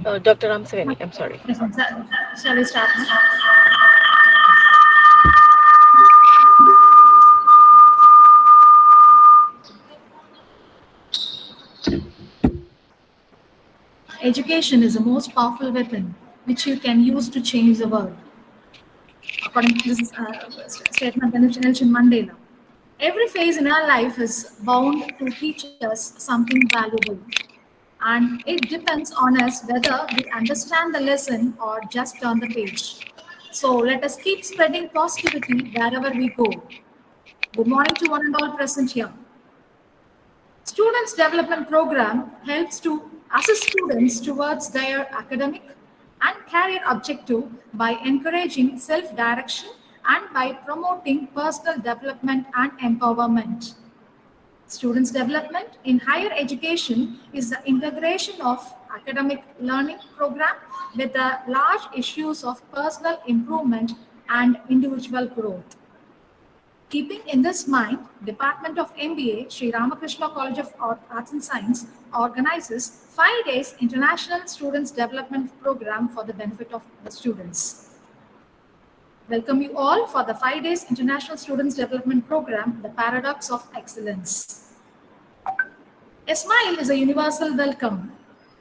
Dr. Ramsaveni, I'm sorry. Yes, ma'am. Shall we start now? Education is the most powerful weapon which you can use to change the world. According to this statement by Nelson Mandela. Every phase in our life is bound to teach us something valuable, and it depends on us whether we understand the lesson or just turn the page. So let us keep spreading positivity wherever we go. Good morning to one and all present here. Students Development Program helps to assist students towards their academic and career objective by encouraging self-direction and by promoting personal development and empowerment. Students' development in higher education is the integration of academic learning program with the large issues of personal improvement and individual growth. Keeping in this mind, Department of MBA, Sri Ramakrishna College of Arts and Science organizes 5 days International Students Development Program for the benefit of the students. Welcome you all for the 5 days International Students Development Program, The Paradox of Excellence. A smile is a universal welcome.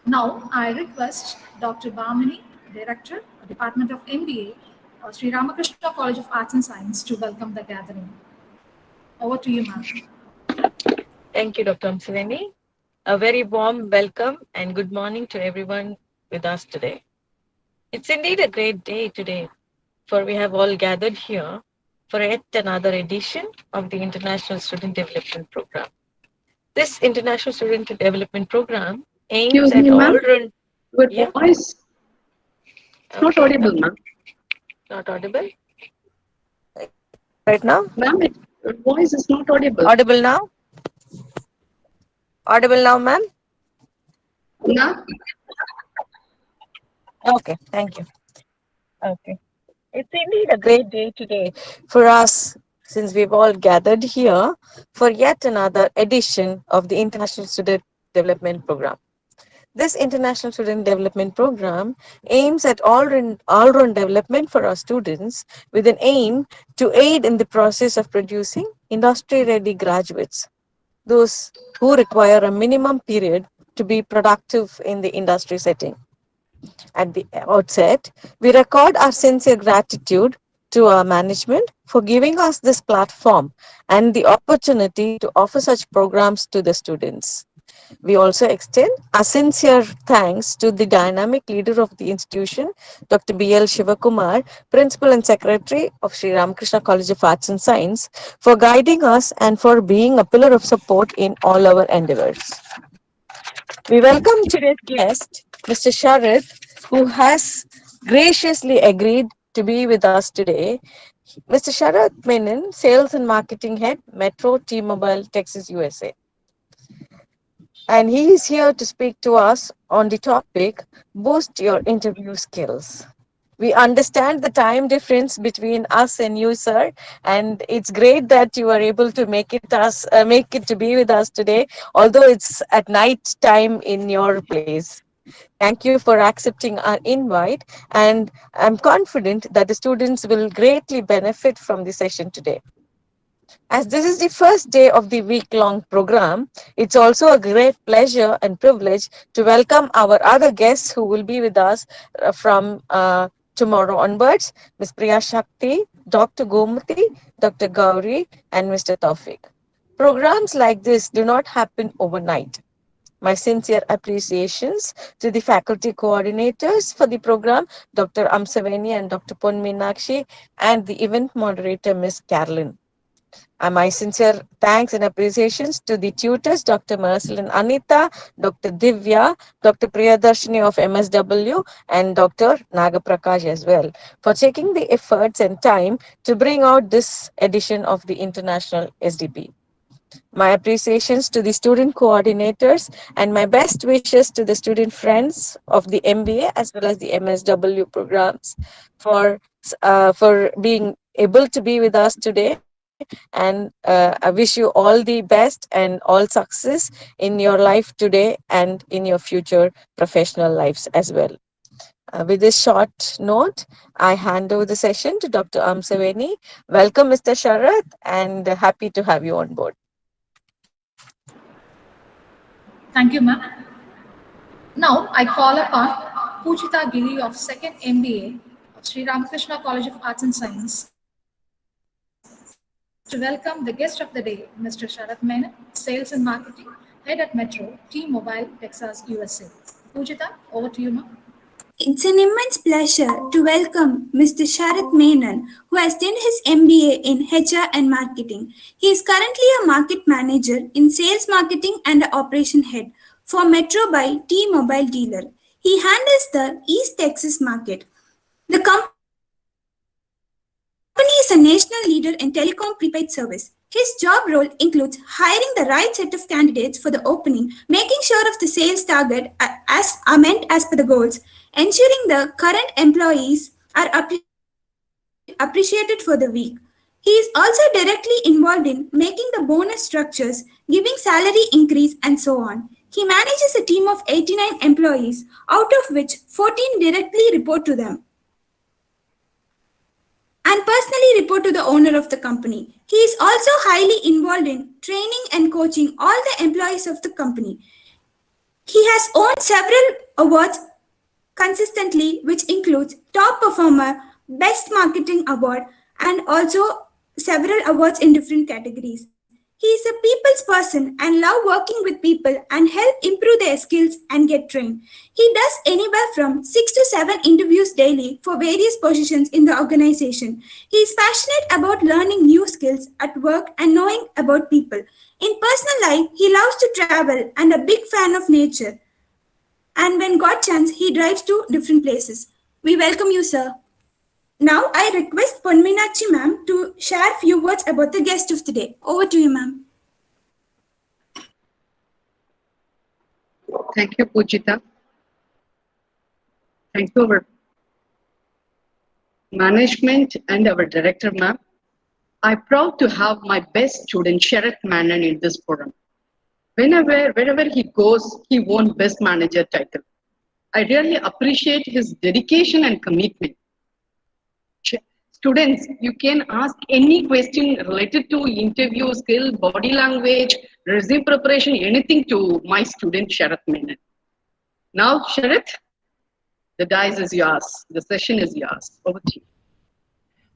Now I request Dr. Bhamini, Director, Department of MBA, Sri Ramakrishna College of Arts and Science, to welcome the gathering. Over to you, ma'am. Thank you, Dr. Ramsaveni. A very warm welcome and good morning to everyone with us today. It's indeed a great day today, for we have all gathered here for yet another edition of the International Student Development Program. This International Student Development Program aims Excuse at me, all ma'am. run. Your Yeah, voice not okay, audible, ma'am. not audible right now. Ma'am, your voice is not audible. Audible now. Audible now, ma'am. Ma'am, Okay, thank you. Okay. It's indeed a great day today for us, since we've all gathered here for yet another edition of the International Student Development Program. This International Student Development Program aims at all-round development for our students with an aim to aid in the process of producing industry-ready graduates, those who require a minimum period to be productive in the industry setting. At the outset, we record our sincere gratitude to our management for giving us this platform and the opportunity to offer such programs to the students. We also extend our sincere thanks to the dynamic leader of the institution, Dr. B.L. Shivakumar, Principal and Secretary of Sri Ramakrishna College of Arts and Science, for guiding us and for being a pillar of support in all our endeavors. We welcome today's guest, Mr. Sharad, who has graciously agreed to be with us today. Mr. Sharad Menon, Sales and Marketing Head, Metro T-Mobile, Texas, USA. And he is here to speak to us on the topic, Boost Your Interview Skills. We understand the time difference between us and you, sir, and it's great that you are able to make it to be with us today, although it's at night time in your place. Thank you for accepting our invite, and I'm confident that the students will greatly benefit from the session today. As this is the first day of the week-long program, it's also a great pleasure and privilege to welcome our other guests who will be with us from tomorrow onwards, Ms. Priya Shakti, Dr. Gomati, Dr. Gauri, and Mr. Taufik. Programs like this do not happen overnight. My sincere appreciations to the faculty coordinators for the program, Dr. Amsaveni and Dr. Pon Meenakshi, and the event moderator, Ms. Carolyn. And my sincere thanks and appreciations to the tutors, Dr. Marcel and Anita, Dr. Divya, Dr. Priyadarshini of MSW, and Dr. Nagaprakash as well, for taking the efforts and time to bring out this edition of the International SDP. My appreciations to the student coordinators and my best wishes to the student friends of the MBA as well as the MSW programs for being able to be with us today And I wish you all the best and all success in your life today and in your future professional lives as well. With this short note, I hand over the session to Dr. Amsaveni. Welcome, Mr. Sharath, and happy to have you on board. Thank you, ma'am. Now I call upon Pujita Giri of 2nd MBA of Sri Ramakrishna College of Arts and Science to welcome the guest of the day, Mr. Sharath Menon, Sales and Marketing, Head at Metro, T-Mobile, Texas, USA. Pujita, over to you, ma'am. It's an immense pleasure to welcome Mr. Sharath Menon, who has done his MBA in HR and Marketing. He is currently a market manager in Sales Marketing and Operation Head for Metro by T-Mobile dealer. He handles the East Texas market. The company is a national leader in telecom prepaid service. His job role includes hiring the right set of candidates for the opening, making sure of the sales target are meant as per the goals, ensuring the current employees are appreciated for the week. He is also directly involved in making the bonus structures, giving salary increase, and so on. He manages a team of 89 employees, out of which 14 directly report to them and personally report to the owner of the company. He is also highly involved in training and coaching all the employees of the company. He has won several awards consistently, which includes Top Performer, Best Marketing Award, and also several awards in different categories. He is a people's person and love working with people and help improve their skills and get trained. He does anywhere from 6 to 7 interviews daily for various positions in the organization. He is passionate about learning new skills at work and knowing about people. In personal life, he loves to travel and a big fan of nature. And when got chance, he drives to different places. We welcome you, sir. Now, I request Ponminachi ma'am to share few words about the guest of the day. Over to you, ma'am. Thank you, Pujita. Thank you, our management and our director, ma'am. I'm proud to have my best student, Sharath Menon, in this forum. Wherever he goes, he won Best Manager title. I really appreciate his dedication and commitment. Students, you can ask any question related to interview skill, body language, resume preparation, anything to my student Sharath Menon. Now, Sharath, the dice is yours. The session is yours. Over to you.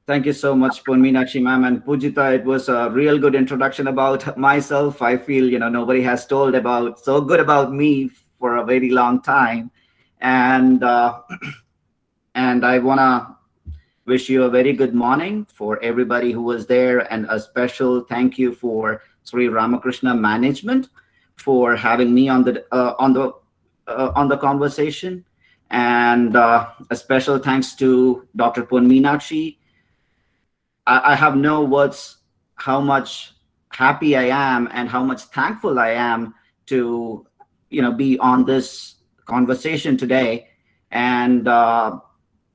Thank you so much, Ponminachi ma'am and Pujita. It was a real good introduction about myself. I feel, nobody has told so good about me for a very long time. And I want to wish you a very good morning for everybody who was there, and a special thank you for Sri Ramakrishna Management for having me on the conversation, and a special thanks to Dr. Ponminachi. I have no words how much happy I am and how much thankful I am to be on this conversation today. And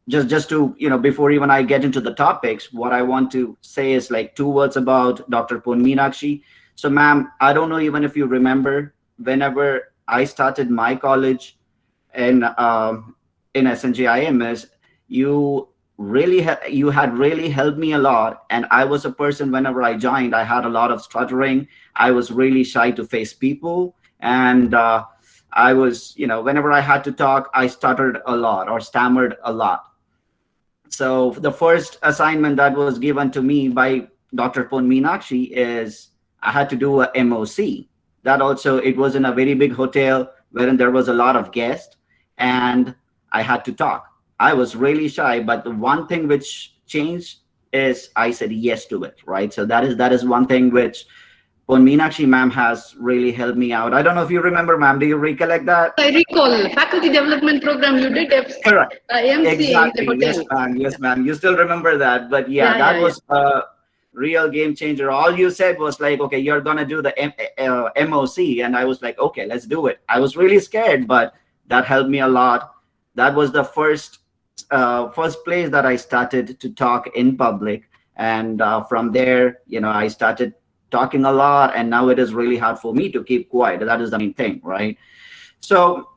just to, before even I get into the topics, what I want to say is like 2 words about Dr. Ponminachi. So ma'am, I don't know even if you remember, whenever I started my college in SNJIMS, you had really helped me a lot. And I was a person, whenever I joined, I had a lot of stuttering. I was really shy to face people. And I was, whenever I had to talk, I stuttered a lot or stammered a lot. So the first assignment that was given to me by Dr. Ponminachi is I had to do a MOC. That also, it was in a very big hotel wherein there was a lot of guests, and I had to talk. I was really shy, but the one thing which changed is I said yes to it, right? So that is one thing which Ponminachi ma'am has really helped me out. I don't know if you remember, ma'am. Do you recollect that? I recall faculty development program you did Correct. MC Exactly. in the hotel. Yes, ma'am. You still remember that. But that was a real game changer. All you said was like, okay, you're going to do the MOC. And I was like, okay, let's do it. I was really scared, but that helped me a lot. That was the first place that I started to talk in public. And from there, I started talking a lot, and now it is really hard for me to keep quiet. That is the main thing, right? So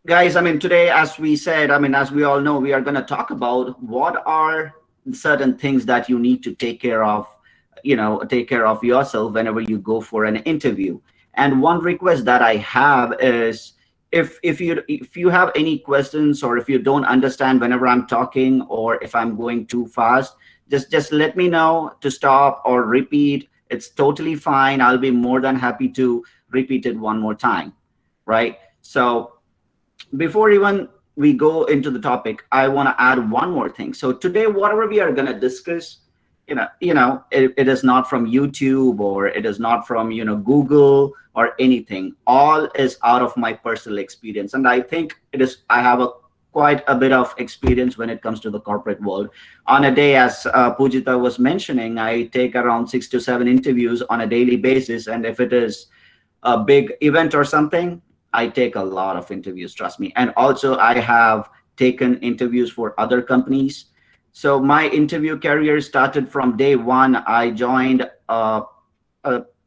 guys, today, as we said, as we all know, we are going to talk about what are certain things that you need to take care of, take care of yourself whenever you go for an interview. And one request that I have is, if you have any questions, or if you don't understand whenever I'm talking, or if I'm going too fast, just let me know to stop or repeat. It's totally fine. I'll be more than happy to repeat it one more time, right? So before even we go into the topic, I want to add one more thing. So today, whatever we are going to discuss, it is not from YouTube, or it is not from Google or anything. All is out of my personal experience, and I think I have quite a bit of experience when it comes to the corporate world. On a day, as Pujita was mentioning, I take around 6 to 7 interviews on a daily basis, and if it is a big event or something, I take a lot of interviews, trust me. And also, I have taken interviews for other companies. So my interview career started from day one. I joined a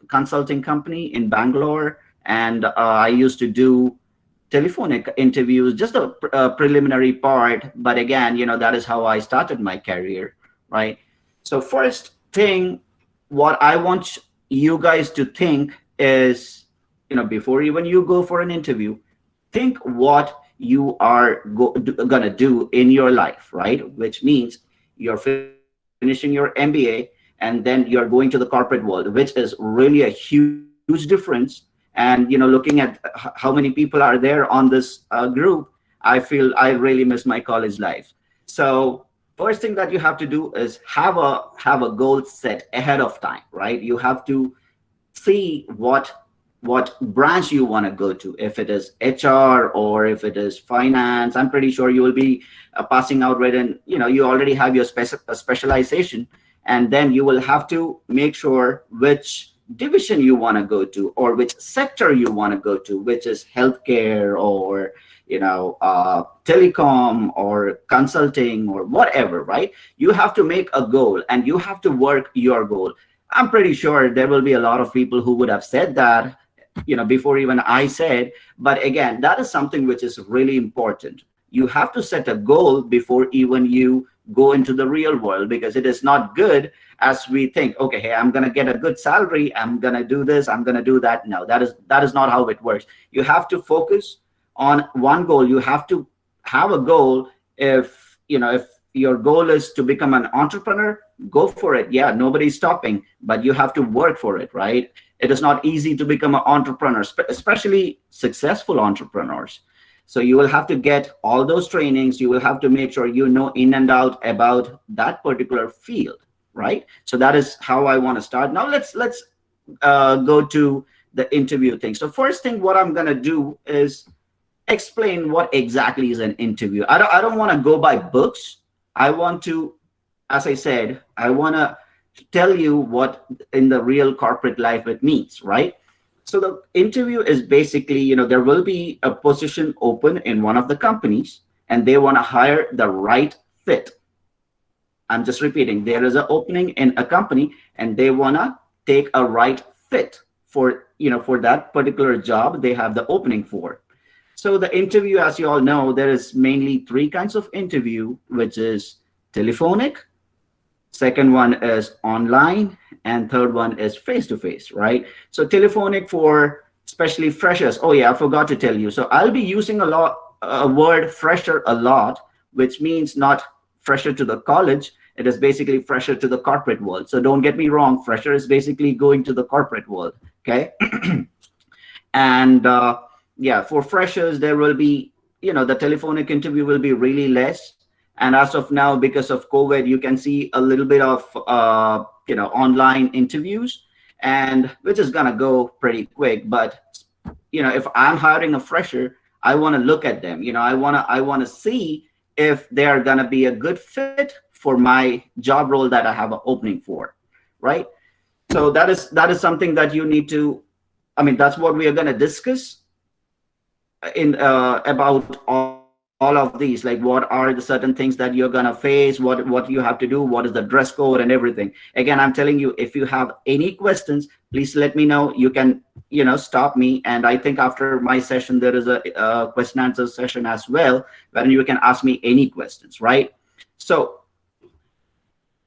consulting company in Bangalore, and I used to do telephonic interviews, just a preliminary part. But again, that is how I started my career, right? So first thing, what I want you guys to think is, before even you go for an interview, think what you are gonna do in your life, right? Which means you're finishing your MBA, and then you're going to the corporate world, which is really a huge difference. And looking at how many people are there on this group, I feel I really miss my college life. So first thing that you have to do is have a goal set ahead of time, right? You have to see what branch you want to go to. If it is HR or if it is finance, I'm pretty sure you will be passing out right, and you already have your specialization, and then you will have to make sure which division you want to go to, or which sector you want to go to, which is healthcare, or telecom, or consulting, or whatever, right? You have to make a goal, and you have to work your goal. I'm pretty sure there will be a lot of people who would have said that before even I said. But again, that is something which is really important. You have to set a goal before even you go into the real world, because it is not good as we think, okay, hey, I'm going to get a good salary, I'm going to do this, I'm going to do that. No, that is not how it works. You have to focus on one goal. You have to have a goal. If your goal is to become an entrepreneur, go for it. Yeah, nobody's stopping, but you have to work for it, right? It is not easy to become an entrepreneur, especially successful entrepreneurs. So you will have to get all those trainings. You will have to make sure you know in and out about that particular field, right? So that is how I want to start. Now let's go to the interview thing. So first thing, what I'm gonna do is explain what exactly is an interview. I don't want to go by books. I want to, as I said, I want to tell you what in the real corporate life it means, right? So the interview is basically, there will be a position open in one of the companies, and they want to hire the right fit. I'm just repeating, there is an opening in a company, and they want to take a right fit for that particular job they have the opening for. So the interview, as you all know, there is mainly 3 kinds of interview, which is telephonic, second one is online, and third one is face-to-face, right? So telephonic for especially freshers. Oh yeah, I forgot to tell you. So I'll be using a word fresher a lot, which means not fresher to the college. It is basically fresher to the corporate world. So don't get me wrong, fresher is basically going to the corporate world, okay? And yeah, for freshers, there will be, the telephonic interview will be really less. And as of now, because of COVID, you can see a little bit of, online interviews, and which is going to go pretty quick. But, if I'm hiring a fresher, I want to look at them. I want to see if they are going to be a good fit for my job role that I have an opening for, right? So that is something that you need to, that's what we are going to discuss in about all all of these, like what are the certain things that you're going to face, what you have to do, what is the dress code and everything. Again, I'm telling you, if you have any questions, please let me know. You can, stop me. And I think after my session, there is a question answer session as well, where you can ask me any questions, right? So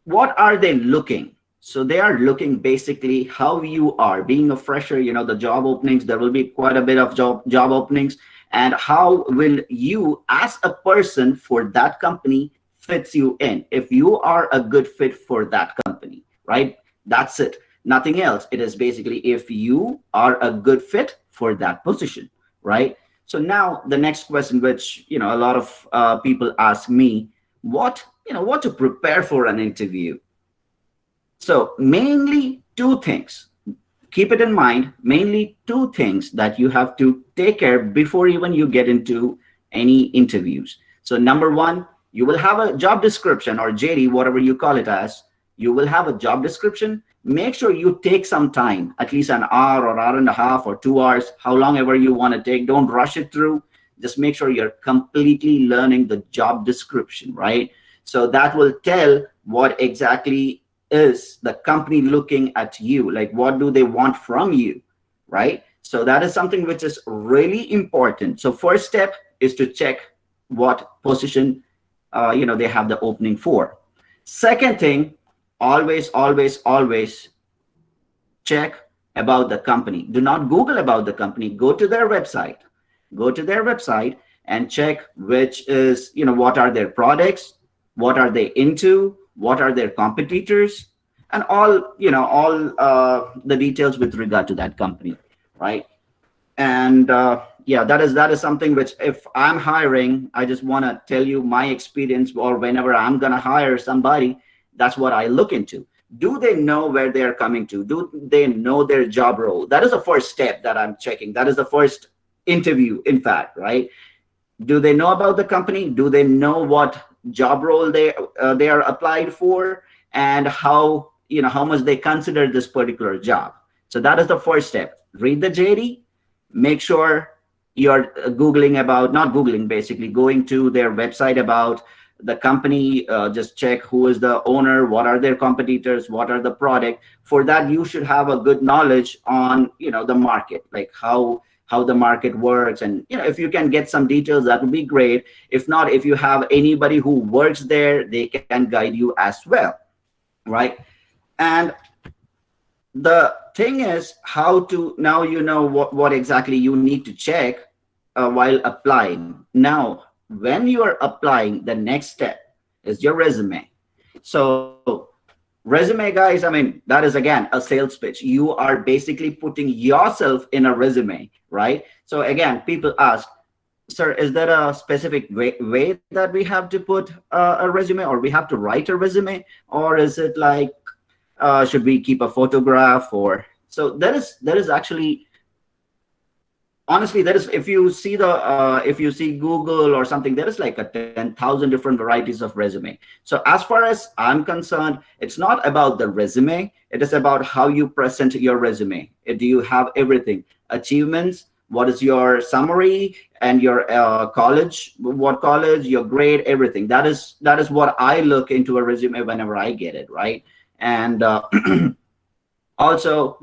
what are they looking? So they are looking basically how you are being a fresher, the job openings, there will be quite a bit of job openings, and how will you as a person for that company fits you in, if you are a good fit for that company, right? That's it, nothing else. It is basically if you are a good fit for that position, right? So now the next question, which a lot of people ask me, what to prepare for an interview. So mainly two things. Keep it in mind, mainly two things that you have to take care before even you get into any interviews. So number one, you will have a job description, or JD, whatever you call it as. You will have a job description. Make sure you take some time, at least an hour or hour and a half or 2 hours, how long ever you want to take. Don't rush it through. Just make sure you're completely learning the job description, right? So that will tell what exactly is the company looking at you, like what do they want from you, right? So that is something which is really important. So first step is to check what position they have the opening for. Second thing, always check about the company. Do not Google about the company. Go to their website and check which is, what are their products, what are they into, what are their competitors, and all the details with regard to that company, right? And that is something which, if I'm hiring, I just want to tell you my experience, or whenever I'm going to hire somebody, that's what I look into. Do they know where they're coming to? Do they know their job role? That is the first step that I'm checking. That is the first interview, in fact, right? Do they know about the company? Do they know what job role they are applied for, and how much they consider this particular job? So that is the first step. Read the JD. Make sure you're basically going to their website about the company. Just check who is the owner, what are their competitors, what are the product. For that, you should have a good knowledge on the market, like how the market works. And if you can get some details, that would be great. If not, if you have anybody who works there, they can guide you as well, right? And the thing is, how to now what exactly you need to check while applying. Now when you are applying, the next step is your resume. So resume, guys, I mean, that is again a sales pitch. You are basically putting yourself in a resume, right? So again, people ask, sir, is there a specific way that we have to put a resume, or we have to write a resume, or is it like should we keep a photograph? Or so there is actually, honestly, there is, if you see Google or something, there is like a 10,000 different varieties of resume. So as far as I'm concerned, it's not about the resume. It is about how you present your resume. Do you have everything? Achievements, what is your summary, and your college, what college, your grade, everything. That is what I look into a resume whenever I get it, right? And also,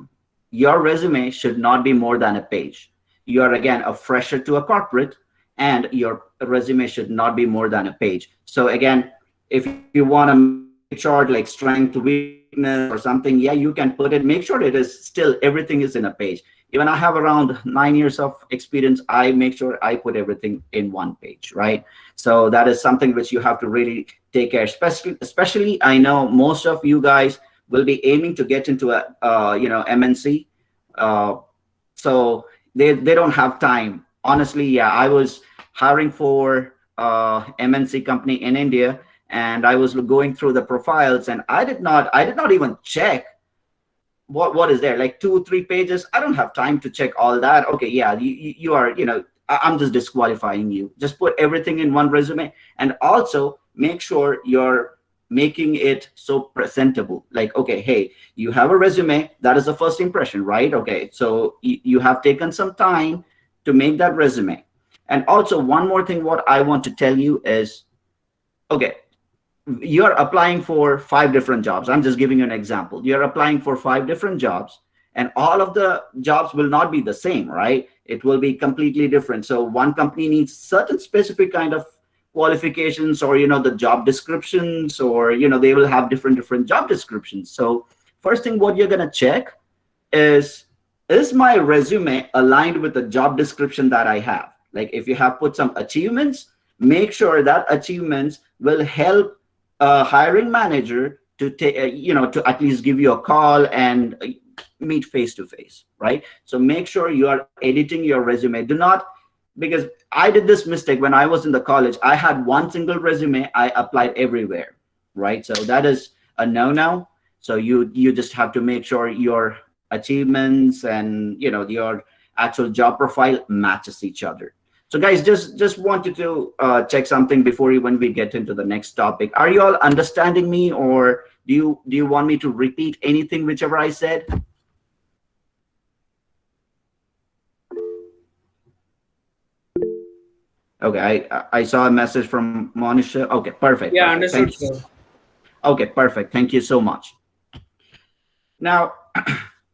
your resume should not be more than a page. You are, again, a fresher to a corporate, and your resume should not be more than a page. So again, if you want to make chart like strength, weakness, or something, yeah, you can put it. Make sure it is still, everything is in a page. Even I have around 9 years of experience, I make sure I put everything in one page, right? So that is something which you have to really take care. Especially, I know most of you guys will be aiming to get into a MNC. So they don't have time. Honestly, yeah, I was hiring for MNC company in India, and I was going through the profiles, and I did not even check what is there, like 2-3 pages. I don't have time to check all that. Okay, yeah, you are, I'm just disqualifying you. Just put everything in one resume, and also make sure you're making it so presentable. Like, okay, hey, you have a resume. That is the first impression, right? Okay, so you have taken some time to make that resume. And also one more thing, what I want to tell you is, okay, you're applying for 5 different jobs. I'm just giving you an example. You're applying for 5 different jobs, and all of the jobs will not be the same, right? It will be completely different. So one company needs certain specific kind of qualifications, or the job descriptions, or they will have different job descriptions. So first thing what you're going to check is my resume aligned with the job description that I have? Like if you have put some achievements, make sure that achievements will help a hiring manager to take to at least give you a call and meet face to face, right? So make sure you are editing your resume. Do not, because I did this mistake when I was in the college. I had one single resume, I applied everywhere, right? So that is a no-no. So you just have to make sure your achievements and your actual job profile matches each other. So guys, just wanted to check something before when we get into the next topic. Are you all understanding me, or do you want me to repeat anything whichever I said? Okay, I saw a message from Monisha. Okay, perfect. Yeah, perfect. understood, Thank you. sir. Okay, perfect. Thank you so much. Now,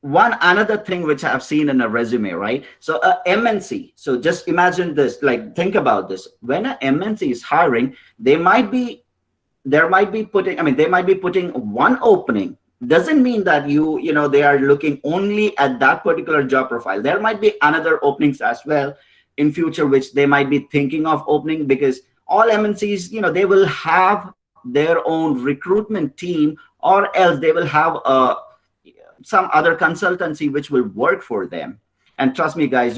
another thing which I've seen in a resume, right? So a MNC. So just imagine this, like think about this. When a MNC is hiring, they might be putting one opening. Doesn't mean that they are looking only at that particular job profile. There might be another openings as well in future which they might be thinking of opening, because all MNCs, they will have their own recruitment team, or else they will have some other consultancy which will work for them. And trust me guys,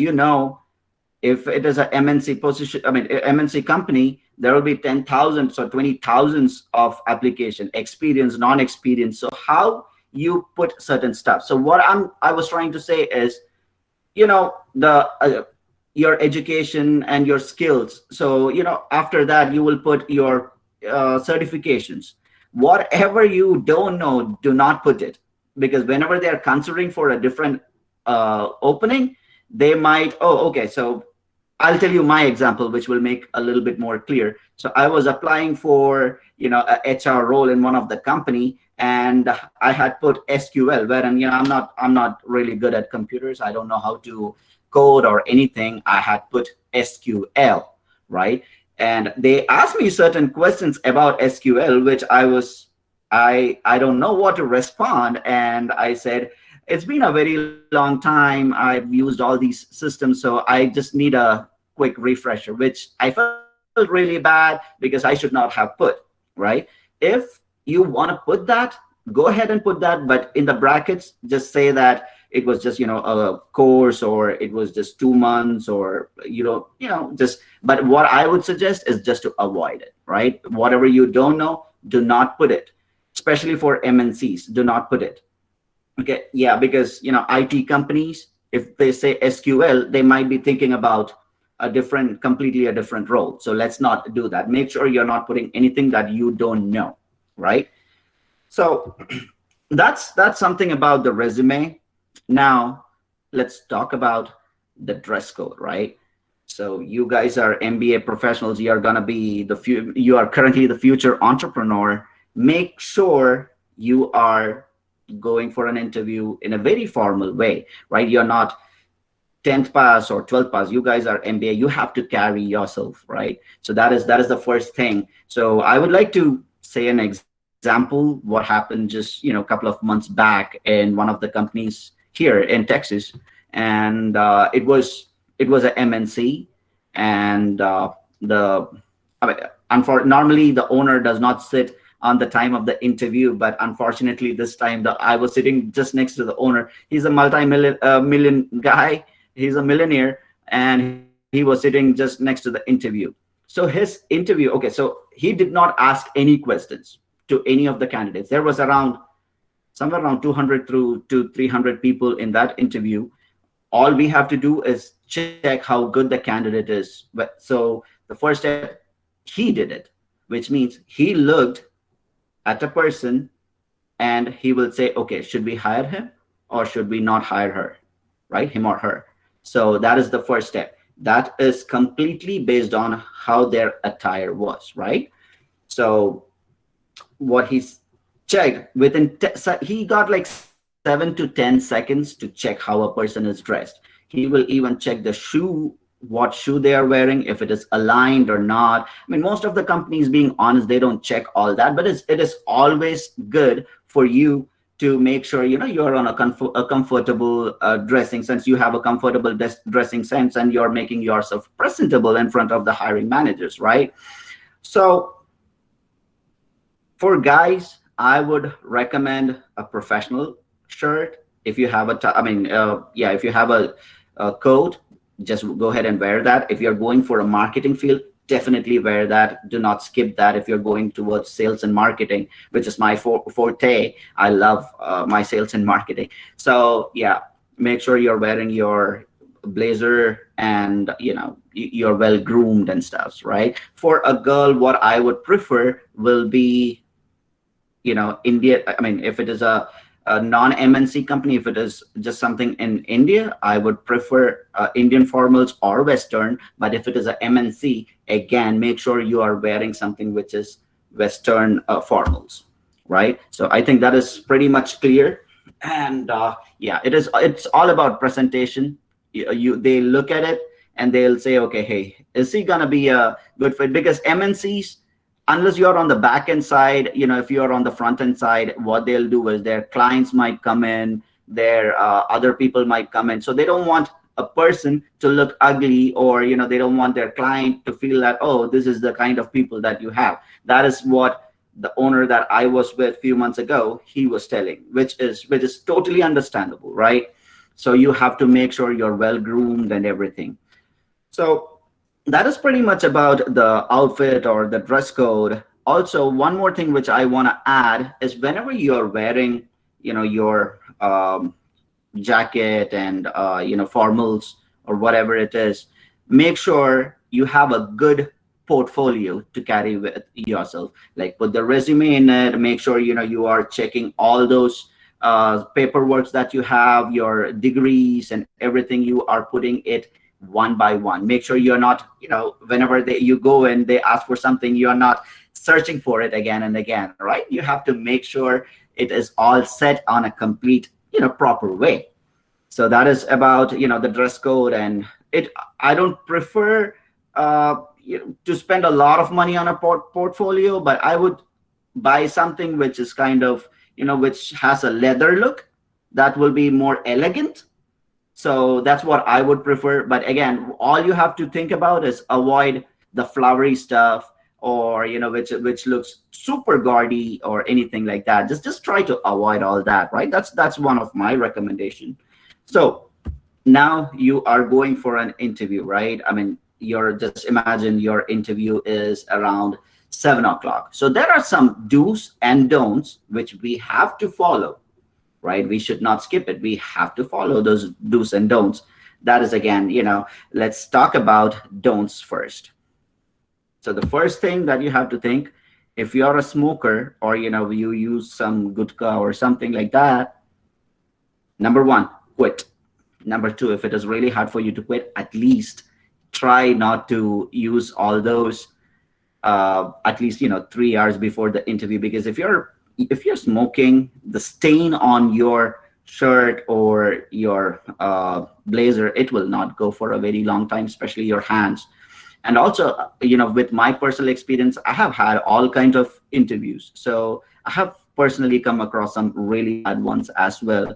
if it is a MNC position, MNC company, there will be 10,000 or 20,000 of application, experience, non-experience. So how you put certain stuff. So what I was trying to say is, your education and your skills. So after that you will put your certifications. Whatever you don't know, do not put it, because whenever they are considering for a different opening, they might, okay, so I'll tell you my example, which will make a little bit more clear. So I was applying for a HR role in one of the company, and I had put SQL, wherein I'm not really good at computers. I don't know how to code or anything. I had put SQL, right? And they asked me certain questions about SQL, which I don't know what to respond. And I said, it's been a very long time. I've used all these systems, so I just need a quick refresher, which I felt really bad because I should not have put, right? If you want to put that, go ahead and put that, but in the brackets, just say that it was just, a course, or it was just 2 months, or, but what I would suggest is just to avoid it, right? Whatever you don't know, do not put it, especially for MNCs, do not put it. Okay. Yeah. Because, IT companies, if they say SQL, they might be thinking about completely a different role. So let's not do that. Make sure you're not putting anything that you don't know. Right. So that's something about the resume. Now let's talk about the dress code, right? So you guys are MBA professionals. You are going to be you are currently the future entrepreneur. Make sure you are going for an interview in a very formal way, right? You're not 10th pass or 12th pass. You guys are MBA. You have to carry yourself, right? So that is the first thing. So I would like to say an example what happened just a couple of months back in one of the companies here in Texas, and it was a MNC, and normally the owner does not sit on the time of the interview, but unfortunately this time I was sitting just next to the owner. He's a multi-million guy. He's a millionaire, and he was sitting just next to the interview. So his interview, okay, so he did not ask any questions to any of the candidates. There was somewhere around 200 to 300 people in that interview. All we have to do is check how good the candidate is. So the first step, he did it, which means he looked at a person and he will say, okay, should we hire him or should we not hire her, right? Him or her. So that is the first step. that is completely based on how their attire was, right? So what he's checked within, he got like 7 to 10 seconds to check how a person is dressed. He will even check the shoe, what shoe they are wearing, if it is aligned or not. I mean, most of the companies, being honest, they don't check all that, but it is always good for you to make sure, you know, you're on a comfortable dressing sense, you have a comfortable dressing sense, and you're making yourself presentable in front of the hiring managers, right? So for guys, I would recommend a professional shirt. If you have if you have a coat, just go ahead and wear that. If you're going for a marketing field, definitely wear that. Do not skip that. If you're going towards sales and marketing, which is my forte, I love my sales and marketing. So yeah, make sure you're wearing your blazer and, you know, you're well groomed and stuff, right? For a girl, what I would prefer will be, you know, India. I mean, if it is a non-MNC company, if it is just something in India, I would prefer Indian formals or Western. But if it is a MNC, again, make sure you are wearing something which is Western formals, right? So I think that is pretty much clear. And yeah, it's all about presentation. They look at it and they'll say, okay, hey, is he gonna be a good fit? Because MNCs, unless you're on the back end side, you know, if you're on the front end side, what they'll do is their clients might come in, their other people might come in. So they don't want a person to look ugly, or, you know, they don't want their client to feel that, oh, this is the kind of people that you have. That is what the owner that I was with a few months ago, he was telling, which is totally understandable, right? So you have to make sure you're well groomed and everything. So that is pretty much about the outfit or the dress code. Also, one more thing which I want to add is whenever you're wearing, you know, your jacket and, you know, formals or whatever it is, make sure you have a good portfolio to carry with yourself. Like, put the resume in it, make sure, you know, you are checking all those paperwork that you have, your degrees and everything, you are putting it one by one. Make sure you're not, you know, whenever you go and they ask for something, you're not searching for it again and again, right? You have to make sure it is all set on a complete, you know, proper way. So that is about, you know, the dress code. And I don't prefer to spend a lot of money on a portfolio, but I would buy something which is kind of, you know, which has a leather look that will be more elegant. So that's what I would prefer. But again, all you have to think about is avoid the flowery stuff, or, you know, which looks super gaudy or anything like that. Just try to avoid all that, right? That's one of my recommendation. So now you are going for an interview, right? I mean, just imagine your interview is around 7 o'clock. So there are some do's and don'ts which we have to follow, right? We should not skip it. We have to follow those do's and don'ts. That is, again, you know, let's talk about don'ts first. So the first thing that you have to think, if you're a smoker, or, you know, you use some gutka or something like that, number one, quit. Number two, if it is really hard for you to quit, at least try not to use all those at least, you know, 3 hours before the interview. Because if you're smoking, the stain on your shirt or your blazer, it will not go for a very long time, especially your hands. And also, you know, with my personal experience, I have had all kinds of interviews. So I have personally come across some really bad ones as well.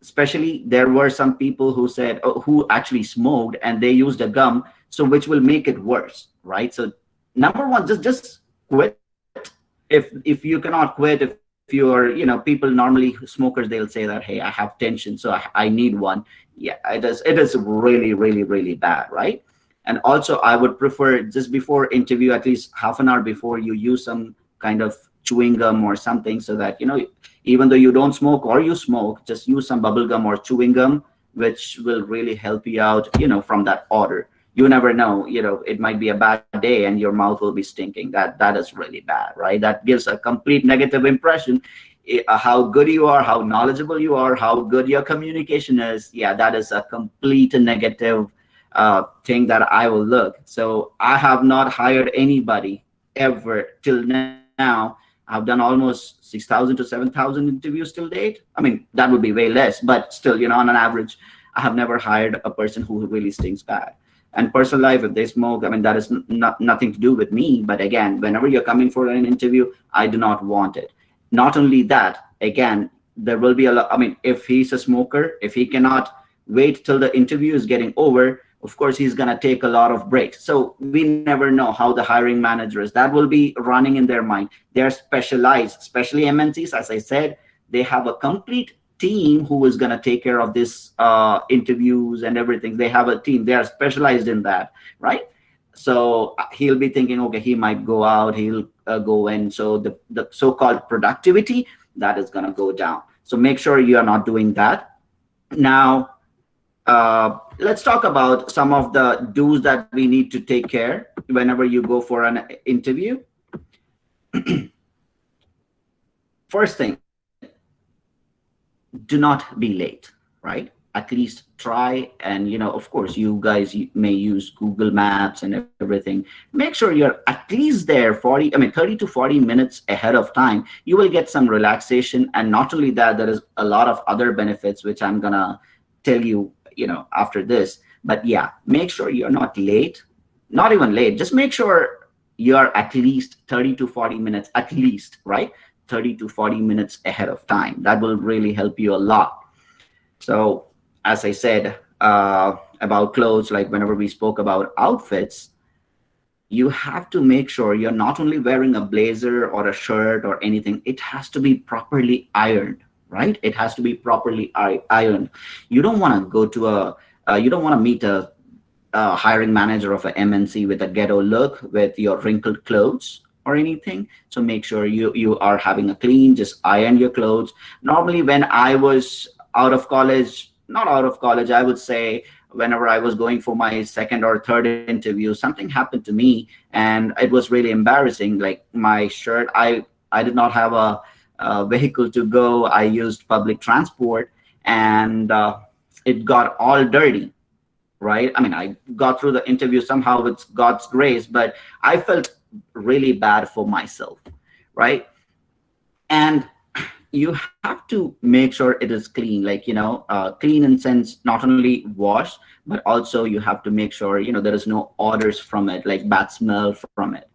Especially, there were some people who said, who actually smoked, and they used a gum, so which will make it worse, right? So number one, just quit. If you cannot quit, if you're, you know, people normally, smokers, they'll say that, hey, I have tension, so I need one. Yeah, it is really, really, really bad, right? And also, I would prefer, just before interview, at least half an hour before, you use some kind of chewing gum or something, so that, you know, even though you don't smoke or you smoke, just use some bubble gum or chewing gum, which will really help you out, you know, from that odor. You never know, you know, it might be a bad day and your mouth will be stinking. That is really bad, right? That gives a complete negative impression. How good you are, how knowledgeable you are, how good your communication is. Yeah, that is a complete negative thing that I will look. So I have not hired anybody ever till now. I've done almost 6,000 to 7,000 interviews till date. I mean, that would be way less, but still, on an average, I have never hired a person who really stinks bad. And personal life, if they smoke, I mean, that is nothing to do with me. But again, whenever you're coming for an interview, I do not want it. Not only that, again, there will be a lot. I mean, if he's a smoker, if he cannot wait till the interview is getting over, of course, he's going to take a lot of breaks. So we never know how the hiring managers, that will be running in their mind. They're specialized, especially MNCs. As I said, they have a complete team who is going to take care of this interviews and everything. They have a team. They are specialized in that, right? So he'll be thinking, okay, he might go out, he'll go in. So the so-called productivity, that is going to go down. So make sure you are not doing that. Now, let's talk about some of the do's that we need to take care whenever you go for an interview. First thing, do not be late, right? At least try, and of course, you guys may use Google Maps and everything. Make sure you're at least there 30 to 40 minutes ahead of time. You will get some relaxation, and not only that, there is a lot of other benefits which I'm gonna tell you, after this. But yeah, make sure you're not late, not even late. Just make sure you're at least 30 to 40 minutes, at least, right? 30 to 40 minutes ahead of time. That will really help you a lot. So as I said about clothes, like whenever we spoke about outfits, you have to make sure you're not only wearing a blazer or a shirt or anything, it has to be properly ironed, right? It has to be properly ironed. You don't want to go to you don't want to meet a hiring manager of an MNC with a ghetto look with your wrinkled clothes or anything. So make sure you are having a clean, just iron your clothes. Normally when I was out of college, not out of college, I would say whenever I was going for my second or third interview, something happened to me and it was really embarrassing. Like my shirt, I did not have a vehicle to go. I used public transport and it got all dirty, right? I mean, I got through the interview somehow with God's grace, but I felt really bad for myself, right? And you have to make sure it is clean, like, clean in sense, not only wash, but also you have to make sure, there is no odors from it, like bad smell from it.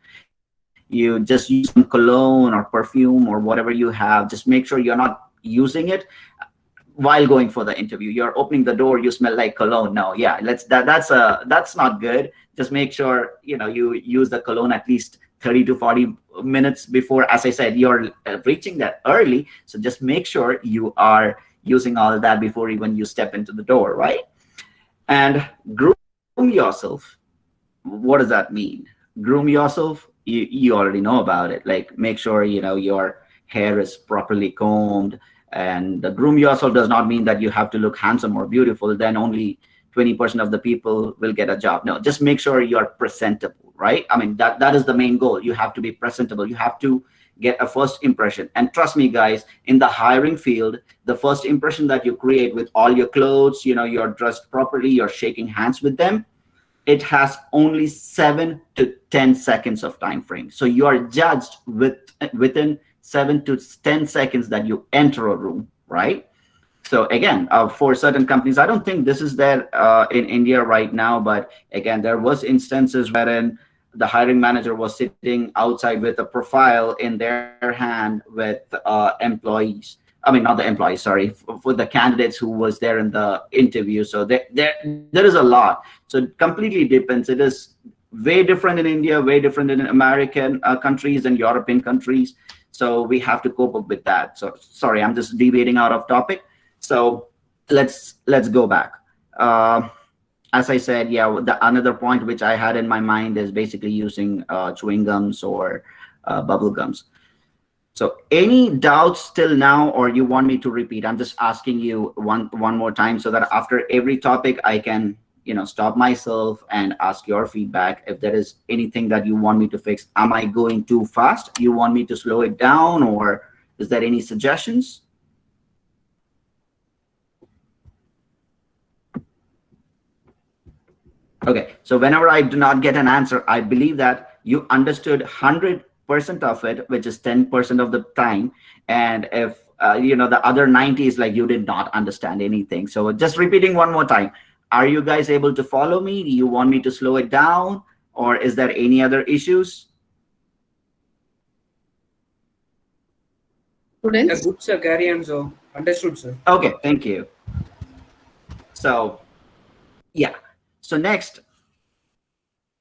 You just use some cologne or perfume or whatever you have. Just make sure you're not using it while going for the interview. You're opening the door, you smell like cologne. No, yeah, that's not good. Just make sure, you use the cologne at least 30 to 40 minutes before. As I said, you're reaching that early. So just make sure you are using all that before even you step into the door, right? And groom yourself. What does that mean? Groom yourself, you already know about it. Like make sure, your hair is properly combed. And groom yourself does not mean that you have to look handsome or beautiful. Then only 20% of the people will get a job. No, just make sure you're presentable, right? I mean, that is the main goal. You have to be presentable. You have to get a first impression. And trust me, guys, in the hiring field, the first impression that you create with all your clothes, you're dressed properly, you're shaking hands with them, it has only 7 to 10 seconds of time frame. So you are judged within 7 to 10 seconds that you enter a room, right? So again, for certain companies, I don't think this is there in India right now, but again, there was instances wherein the hiring manager was sitting outside with a profile in their hand with employees. I mean, not the employees, sorry, for the candidates who was there in the interview. So there is a lot. So it completely depends. It is way different in India, way different in American countries and European countries. So we have to cope up with that. So sorry, I'm just deviating out of topic. So let's go back. As I said, yeah, another point which I had in my mind is basically using chewing gums or bubble gums. So any doubts till now, or you want me to repeat? I'm just asking you one more time so that after every topic I can, stop myself and ask your feedback. If there is anything that you want me to fix, am I going too fast? You want me to slow it down, or is there any suggestions? Okay, so whenever I do not get an answer, I believe that you understood 100% of it, which is 10% of the time. And if the other 90 is like you did not understand anything. So just repeating one more time. Are you guys able to follow me? Do you want me to slow it down, or is there any other issues? Students? Good, sir. Carry on, sir. Understood, sir. Okay, thank you. So, yeah. So next,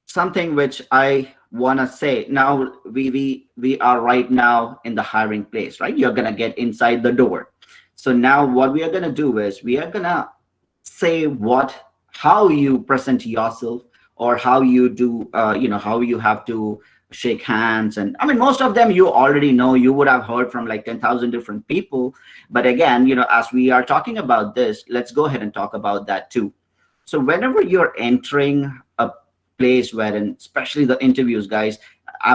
something which I want to say. Now we are right now in the hiring place, right? You're gonna get inside the door. So now what we are gonna do is we are gonna say how you present yourself, or how you do, how you have to shake hands. And I mean, most of them you already know, you would have heard from like 10,000 different people. But again, as we are talking about this, let's go ahead and talk about that too. So whenever you're entering a place wherein, especially the interviews, guys,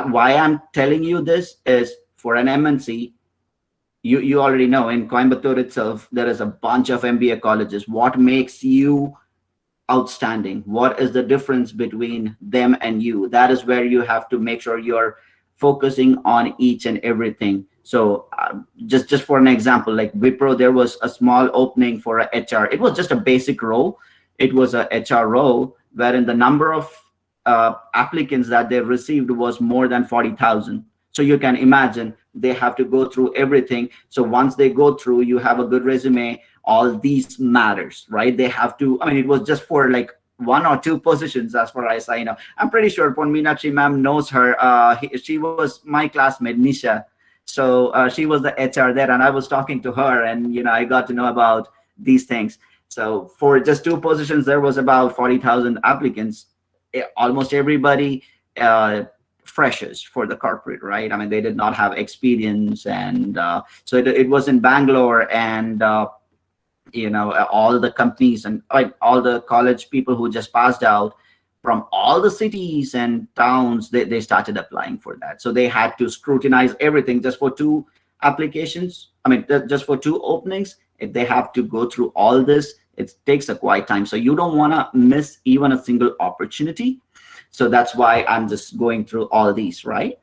why I'm telling you this is for an MNC, you already know in Coimbatore itself, there is a bunch of MBA colleges. What makes you outstanding? What is the difference between them and you? That is where you have to make sure you're focusing on each and everything. So just for an example, like Wipro, there was a small opening for a HR. It was just a basic role. It was a HR role wherein the number of applicants that they received was more than 40,000. So you can imagine they have to go through everything. So once they go through, you have a good resume, all these matters, right? They have to, I mean, it was just for like 1 or 2 positions as far as I know. I'm pretty sure Pon Meenakshi ma'am knows her. She was my classmate, Nisha. So she was the HR there, and I was talking to her, and I got to know about these things. So for just 2 positions, there was about 40,000 applicants. Almost everybody freshers for the corporate, right? I mean, they did not have experience, and so it was in Bangalore, and all the companies and all the college people who just passed out from all the cities and towns, they started applying for that. So they had to scrutinize everything just for 2 applications. I mean, just for 2 openings. If they have to go through all this, it takes a quite time. So you don't want to miss even a single opportunity. So that's why I'm just going through all these, right?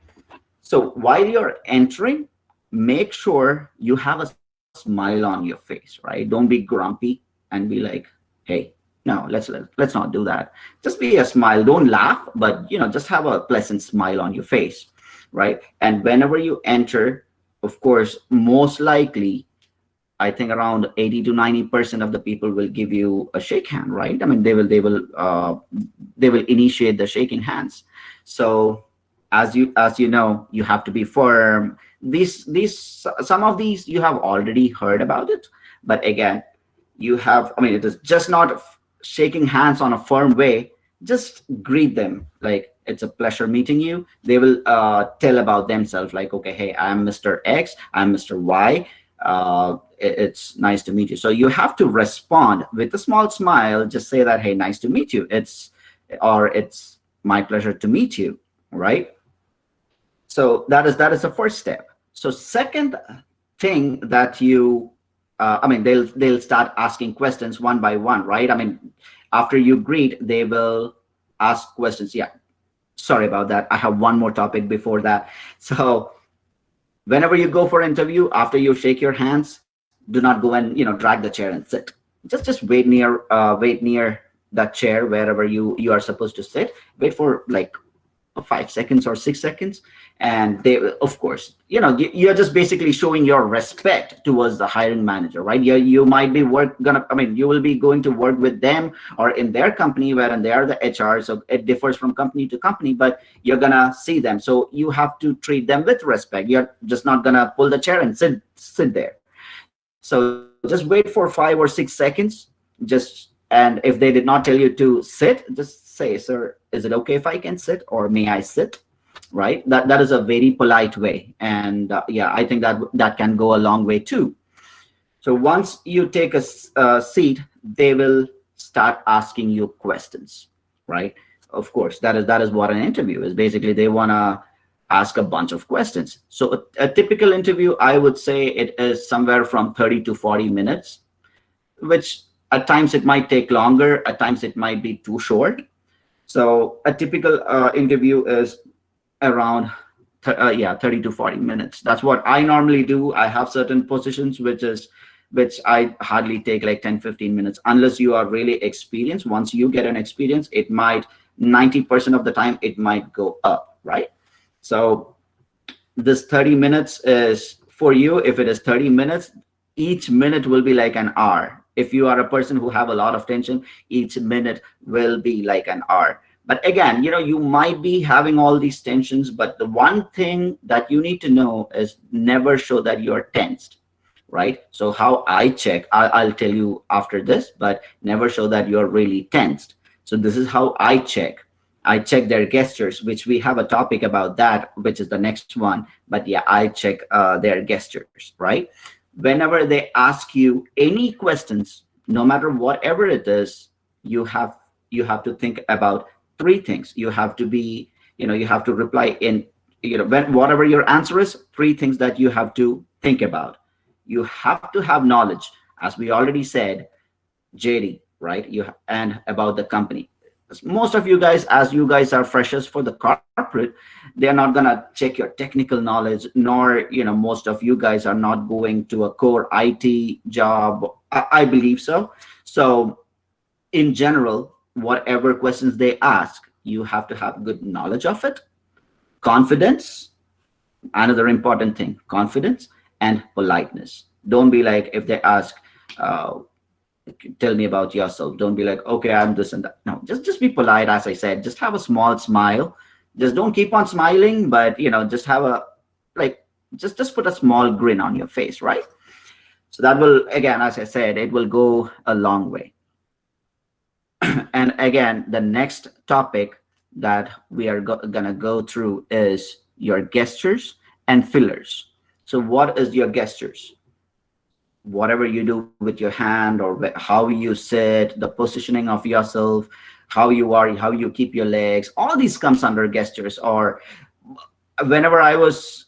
So while you're entering, make sure you have a smile on your face, right? Don't be grumpy and be like, hey, no, let's not do that. Just be a smile. Don't laugh, but just have a pleasant smile on your face, right? And whenever you enter, of course, most likely, I think around 80 to 90% of the people will give you a shake hand, right? I mean, they will initiate the shaking hands. So as you know, you have to be firm. Some of these you have already heard about it, but again, it is just not shaking hands on a firm way. Just greet them like it's a pleasure meeting you. They will tell about themselves like, okay, hey, I'm Mr. X, I'm Mr. Y. It's nice to meet you. So you have to respond with a small smile. Just say that, hey, nice to meet you. It's my pleasure to meet you, right? So that is the first step. So second thing that they'll start asking questions one by one, right? I mean, after you greet, they will ask questions. Yeah, sorry about that. I have one more topic before that. So whenever you go for an interview, after you shake your hands, do not go and drag the chair and sit. Just wait near that chair wherever you are supposed to sit. Wait for like 5 seconds or 6 seconds, and they, of course, you're just basically showing your respect towards the hiring manager, right? You might be you will be going to work with them or in their company wherein they are the HR, so it differs from company to company, but you're gonna see them, so you have to treat them with respect. You're just not gonna pull the chair and sit there. So just wait for 5 or 6 seconds, and if they did not tell you to sit, just say, sir, is it okay if I can sit, or may I sit? Right? That is a very polite way. And I think that can go a long way too. So once you take a seat, they will start asking you questions, right? Of course, that is what an interview is. Basically, they want to ask a bunch of questions. So a typical interview, I would say it is somewhere from 30 to 40 minutes, which at times it might take longer, at times it might be too short. So a typical interview is around 30 to 40 minutes. That's what I normally do. I have certain positions which I hardly take like 10-15 minutes, unless you are really experienced. Once you get an experience, it might 90% of the time it might go up, right? So this 30 minutes is for you. If it is 30 minutes, each minute will be like an hour. If you are a person who have a lot of tension, each minute will be like an hour. But again, you might be having all these tensions, but the one thing that you need to know is never show that you're tensed, right? So how I check, I'll tell you after this, but never show that you're really tensed. So this is how I check. I check their gestures, which we have a topic about that, which is the next one. But yeah, I check their gestures, right? Whenever they ask you any questions, no matter whatever it is, you have to think about three things. You have to be, you have to reply in, whatever your answer is, three things that you have to think about. You have to have knowledge, as we already said, JD, right? And about the company. Most of you guys, as you guys are freshers for the corporate, they're not gonna check your technical knowledge, nor most of you guys are not going to a core IT job. I believe so. So in general, whatever questions they ask, you have to have good knowledge of it. Confidence, another important thing, confidence and politeness. Don't be like, if they ask, tell me about yourself, don't be like, okay, I'm this and that. No, just be polite. As I said, just have a small smile. Just don't keep on smiling, but just have a just put a small grin on your face, right? So that will, again, as I said, it will go a long way. And again, the next topic that we are gonna go through is your gestures and fillers. So what is your gestures? Whatever you do with your hand, or how you sit, the positioning of yourself, how you are, how you keep your legs, all these comes under gestures. Or whenever I was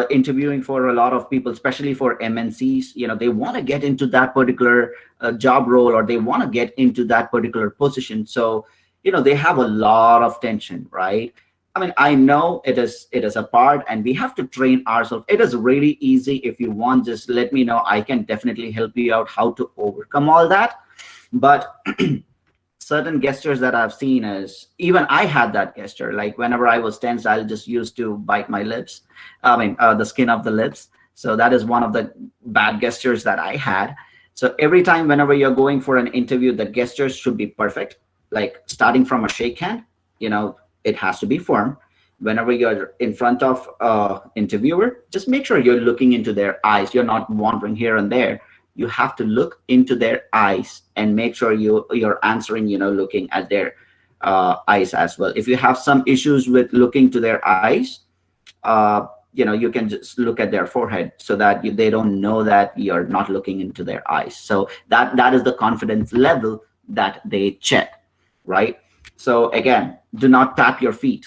interviewing for a lot of people, especially for MNCs, they want to get into that particular job role, or they want to get into that particular position. So, they have a lot of tension, right? I mean, I know it is a part, and we have to train ourselves. It is really easy. If you want, just let me know. I can definitely help you out how to overcome all that. But certain gestures that I've seen is, even I had that gesture. Like whenever I was tense, I'll just used to bite my lips. The skin of the lips. So that is one of the bad gestures that I had. So every time, whenever you're going for an interview, the gestures should be perfect. Like starting from a shake hand, it has to be firm. Whenever you're in front of interviewer, just make sure you're looking into their eyes. You're not wandering here and there. You have to look into their eyes and make sure you're answering, looking at their eyes as well. If you have some issues with looking to their eyes, you can just look at their forehead, so that they don't know that you're not looking into their eyes. So that is the confidence level that they check, right? So again, do not tap your feet.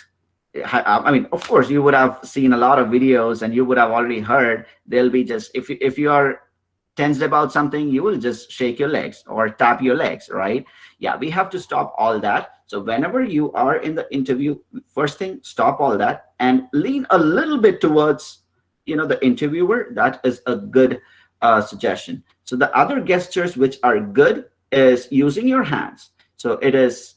I mean, of course, you would have seen a lot of videos, and you would have already heard, they'll be just, if you are tensed about something, you will just shake your legs or tap your legs, right? Yeah, we have to stop all that. So whenever you are in the interview, first thing, stop all that and lean a little bit towards, the interviewer. That is a good suggestion. So the other gestures which are good is using your hands. So it is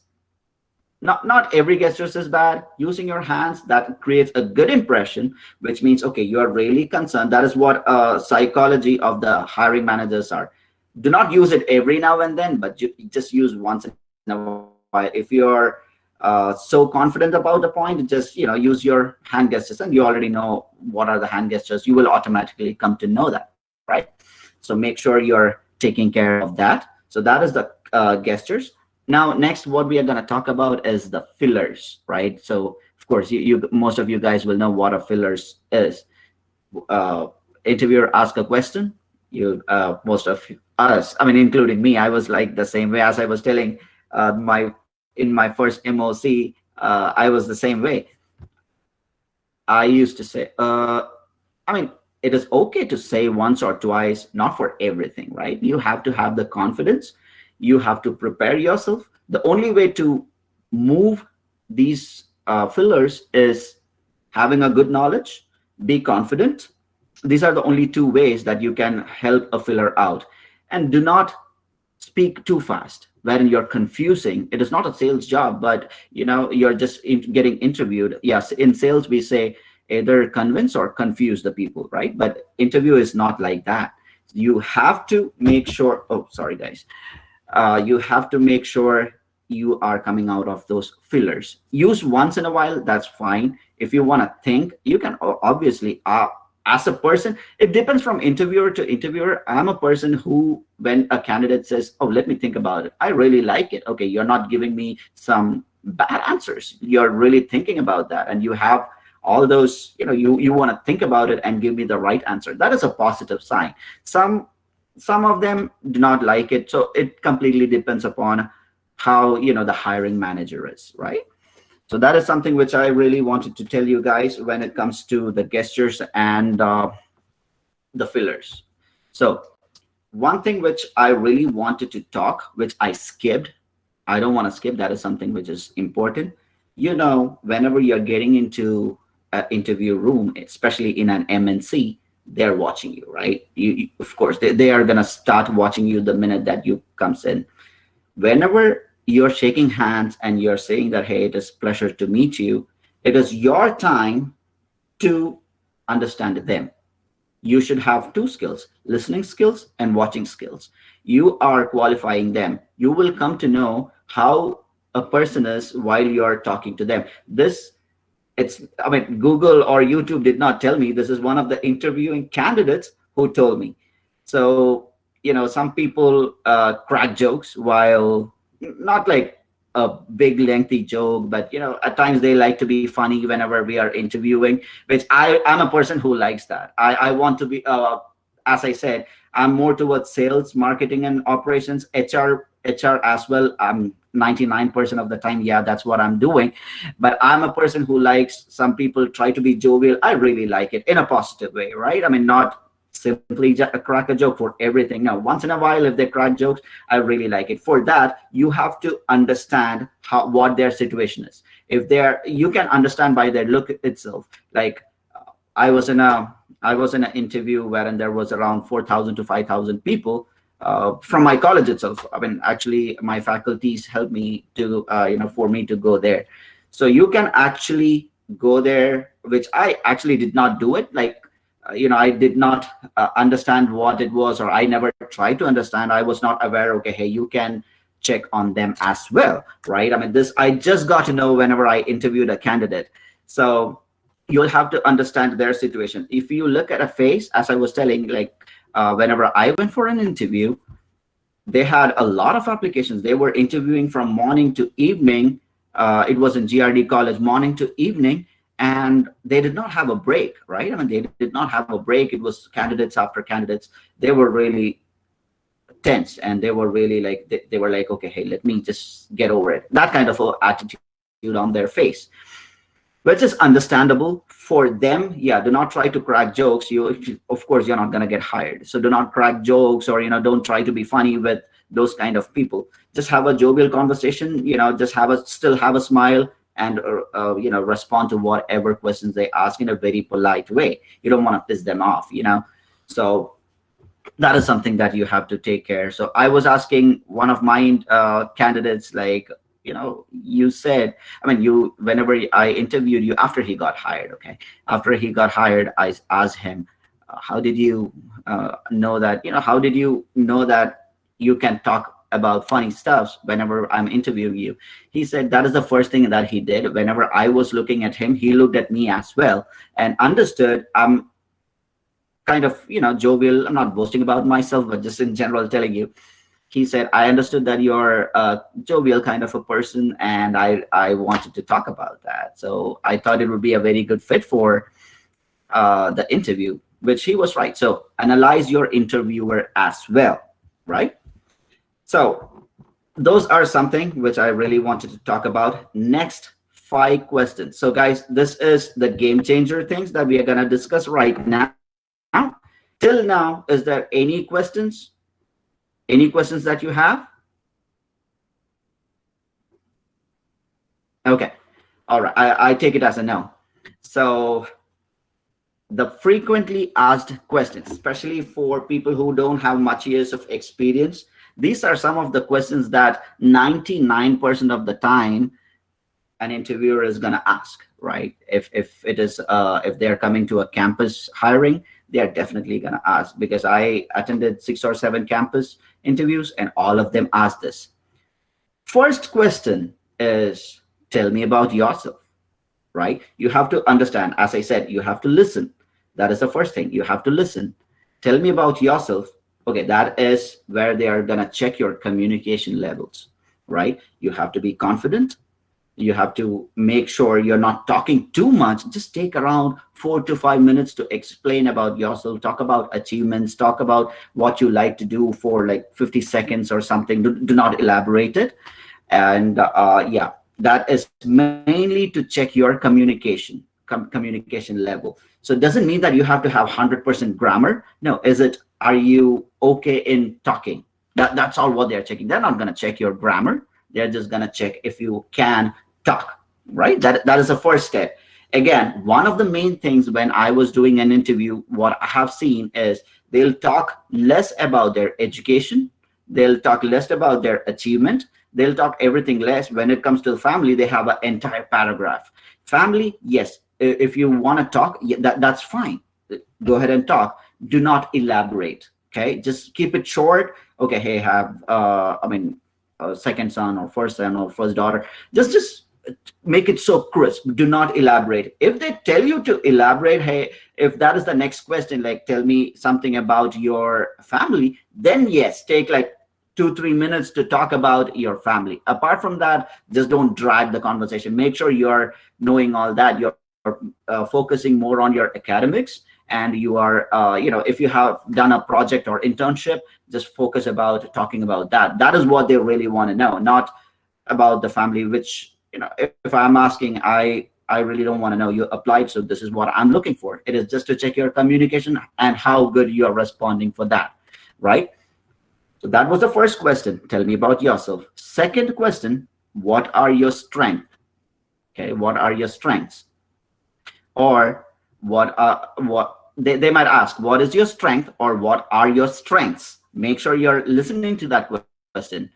not every gesture is bad. Using your hands, that creates a good impression, which means, okay, you are really concerned. That is what psychology of the hiring managers are. Do not use it every now and then, but just use once in a while. If you're so confident about the point, just use your hand gestures, and you already know what are the hand gestures. You will automatically come to know that, right? So make sure you're taking care of that. So that is the gestures. Now, next, what we are going to talk about is the fillers, right? So, of course, most of you guys will know what a fillers is. Interviewer asks a question. Most of us, including me, I was like the same way. As I was telling in my first MOC, I was the same way. I used to say, it is okay to say once or twice, not for everything, right? You have to have the confidence. You have to prepare yourself. The only way to move these fillers is having a good knowledge, be confident. These are the only two ways that you can help a filler out. And do not speak too fast wherein you're confusing. It is not a sales job, but you're just getting interviewed. Yes, in sales we say either convince or confuse the people, right? But interview is not like that. You have to make sure, oh sorry guys, you have to make sure you are coming out of those fillers. Use once in a while, that's fine. If you want to think, you can obviously, as a person, it depends from interviewer to interviewer. I'm a person who, when a candidate says, oh, let me think about it, I really like it. Okay, you're not giving me some bad answers. You're really thinking about that, and you have all those, you want to think about it and give me the right answer. That is a positive sign. Some of them do not like it, so it completely depends upon how the hiring manager is, right? So that is something which I really wanted to tell you guys when it comes to the gestures and the fillers. So one thing which I really wanted to talk, which I skipped, I don't want to skip, that is something which is important. Whenever you're getting into an interview room, especially in an MNC, they're watching you, right? You of course, they are going to start watching you the minute that you comes in. Whenever you're shaking hands and you're saying that, hey, it is a pleasure to meet you, it is your time to understand them. You should have two skills, listening skills and watching skills. You are qualifying them. You will come to know how a person is while you're talking to them. Google or YouTube did not tell me. This is one of the interviewing candidates who told me. So, some people crack jokes, while not like a big lengthy joke, but at times they like to be funny whenever we are interviewing, which I'm a person who likes that. I want to be, as I said, I'm more towards sales, marketing, and operations, HR as well. I'm 99% of the time, yeah, that's what I'm doing. But I'm a person who likes, some people try to be jovial. I really like it in a positive way, right? Not simply just crack a joke for everything. Now, once in a while, if they crack jokes, I really like it. For that, you have to understand what their situation is. You can understand by their look itself. Like, I was in an interview wherein there was around 4,000 to 5,000 people from my college itself. Actually, my faculties helped me to, for me to go there. So you can actually go there, which I actually did not do it. Like, I did not understand what it was, or I never tried to understand. I was not aware, okay, hey, you can check on them as well, right? This I just got to know whenever I interviewed a candidate. So you'll have to understand their situation. If you look at a face, as I was telling, like whenever I went for an interview, they had a lot of applications. They were interviewing from morning to evening. It was in GRD college, morning to evening. And they did not have a break, right? They did not have a break. It was candidates after candidates. They were really tense, and they were really like, they were like, okay, hey, let me just get over it. That kind of attitude on their face, which is understandable for them. Yeah, do not try to crack jokes. Of course, you're not going to get hired. So do not crack jokes, or, don't try to be funny with those kind of people. Just have a jovial conversation, just still have a smile, and respond to whatever questions they ask in a very polite way. You don't want to piss them off, so that is something that you have to take care. So I was asking one of my candidates, like, you said, whenever I interviewed you after he got hired, okay, after he got hired, I asked him, how did you know that, how did you know that you can talk about funny stuff whenever I'm interviewing you? He said that is the first thing that he did. Whenever I was looking at him, he looked at me as well and understood I'm kind of, jovial. I'm not boasting about myself, but just in general telling you. He said, I understood that you're a jovial kind of a person, and I wanted to talk about that. So I thought it would be a very good fit for the interview, which he was right. So analyze your interviewer as well, right? So those are something which I really wanted to talk about. Next 5 questions. So guys, this is the game changer things that we are going to discuss right now. Till now, is there any questions? Any questions that you have? Okay. All right, I take it as a no. So the frequently asked questions, especially for people who don't have much years of experience, these are some of the questions that 99% of the time an interviewer is going to ask, right? If it is if they're coming to a campus hiring, they are definitely going to ask, because I attended 6 or 7 campus interviews and all of them asked this. First question is, tell me about yourself, right? You have to understand, as I said, you have to listen. That is the first thing. You have to listen. Tell me about yourself. Okay, that is where they are going to check your communication levels, right? You have to be confident. You have to make sure you're not talking too much. Just take around 4 to 5 minutes to explain about yourself, talk about achievements, talk about what you like to do for like 50 seconds or something. Do not elaborate it. And yeah, that is mainly to check your communication level. So it doesn't mean that you have to have 100% grammar. No, are you okay in talking? That's all what they're checking. They're not going to check your grammar. They're just going to check if you can talk, right? That is the first step. Again, one of the main things when I was doing an interview, what I have seen is they'll talk less about their education. They'll talk less about their achievement. They'll talk everything less. When it comes to the family, they have an entire paragraph. Family, yes. If you want to talk, yeah, that's fine. Go ahead and talk. Do not elaborate. Okay, just keep it short. Okay, hey, have a second son or first daughter. Just make it so crisp. Do not elaborate. If they tell you to elaborate, hey, if that is the next question, like tell me something about your family, then yes, take like 2-3 minutes to talk about your family. Apart from that, just don't drive the conversation. Make sure you're knowing all that. You're focusing more on your academics, and you are if you have done a project or internship, just focus about talking about that. That is what they really want to know, not about the family, which if I'm asking, I really don't want to know you applied, so this is what I'm looking for. It is just to check your communication and how good you are responding for that, right? So that was the first question. Tell me about yourself. Second question, what are your strengths? Okay, what are your strengths? Or they might ask, what is your strength, or what are your strengths? Make sure you're listening to that question.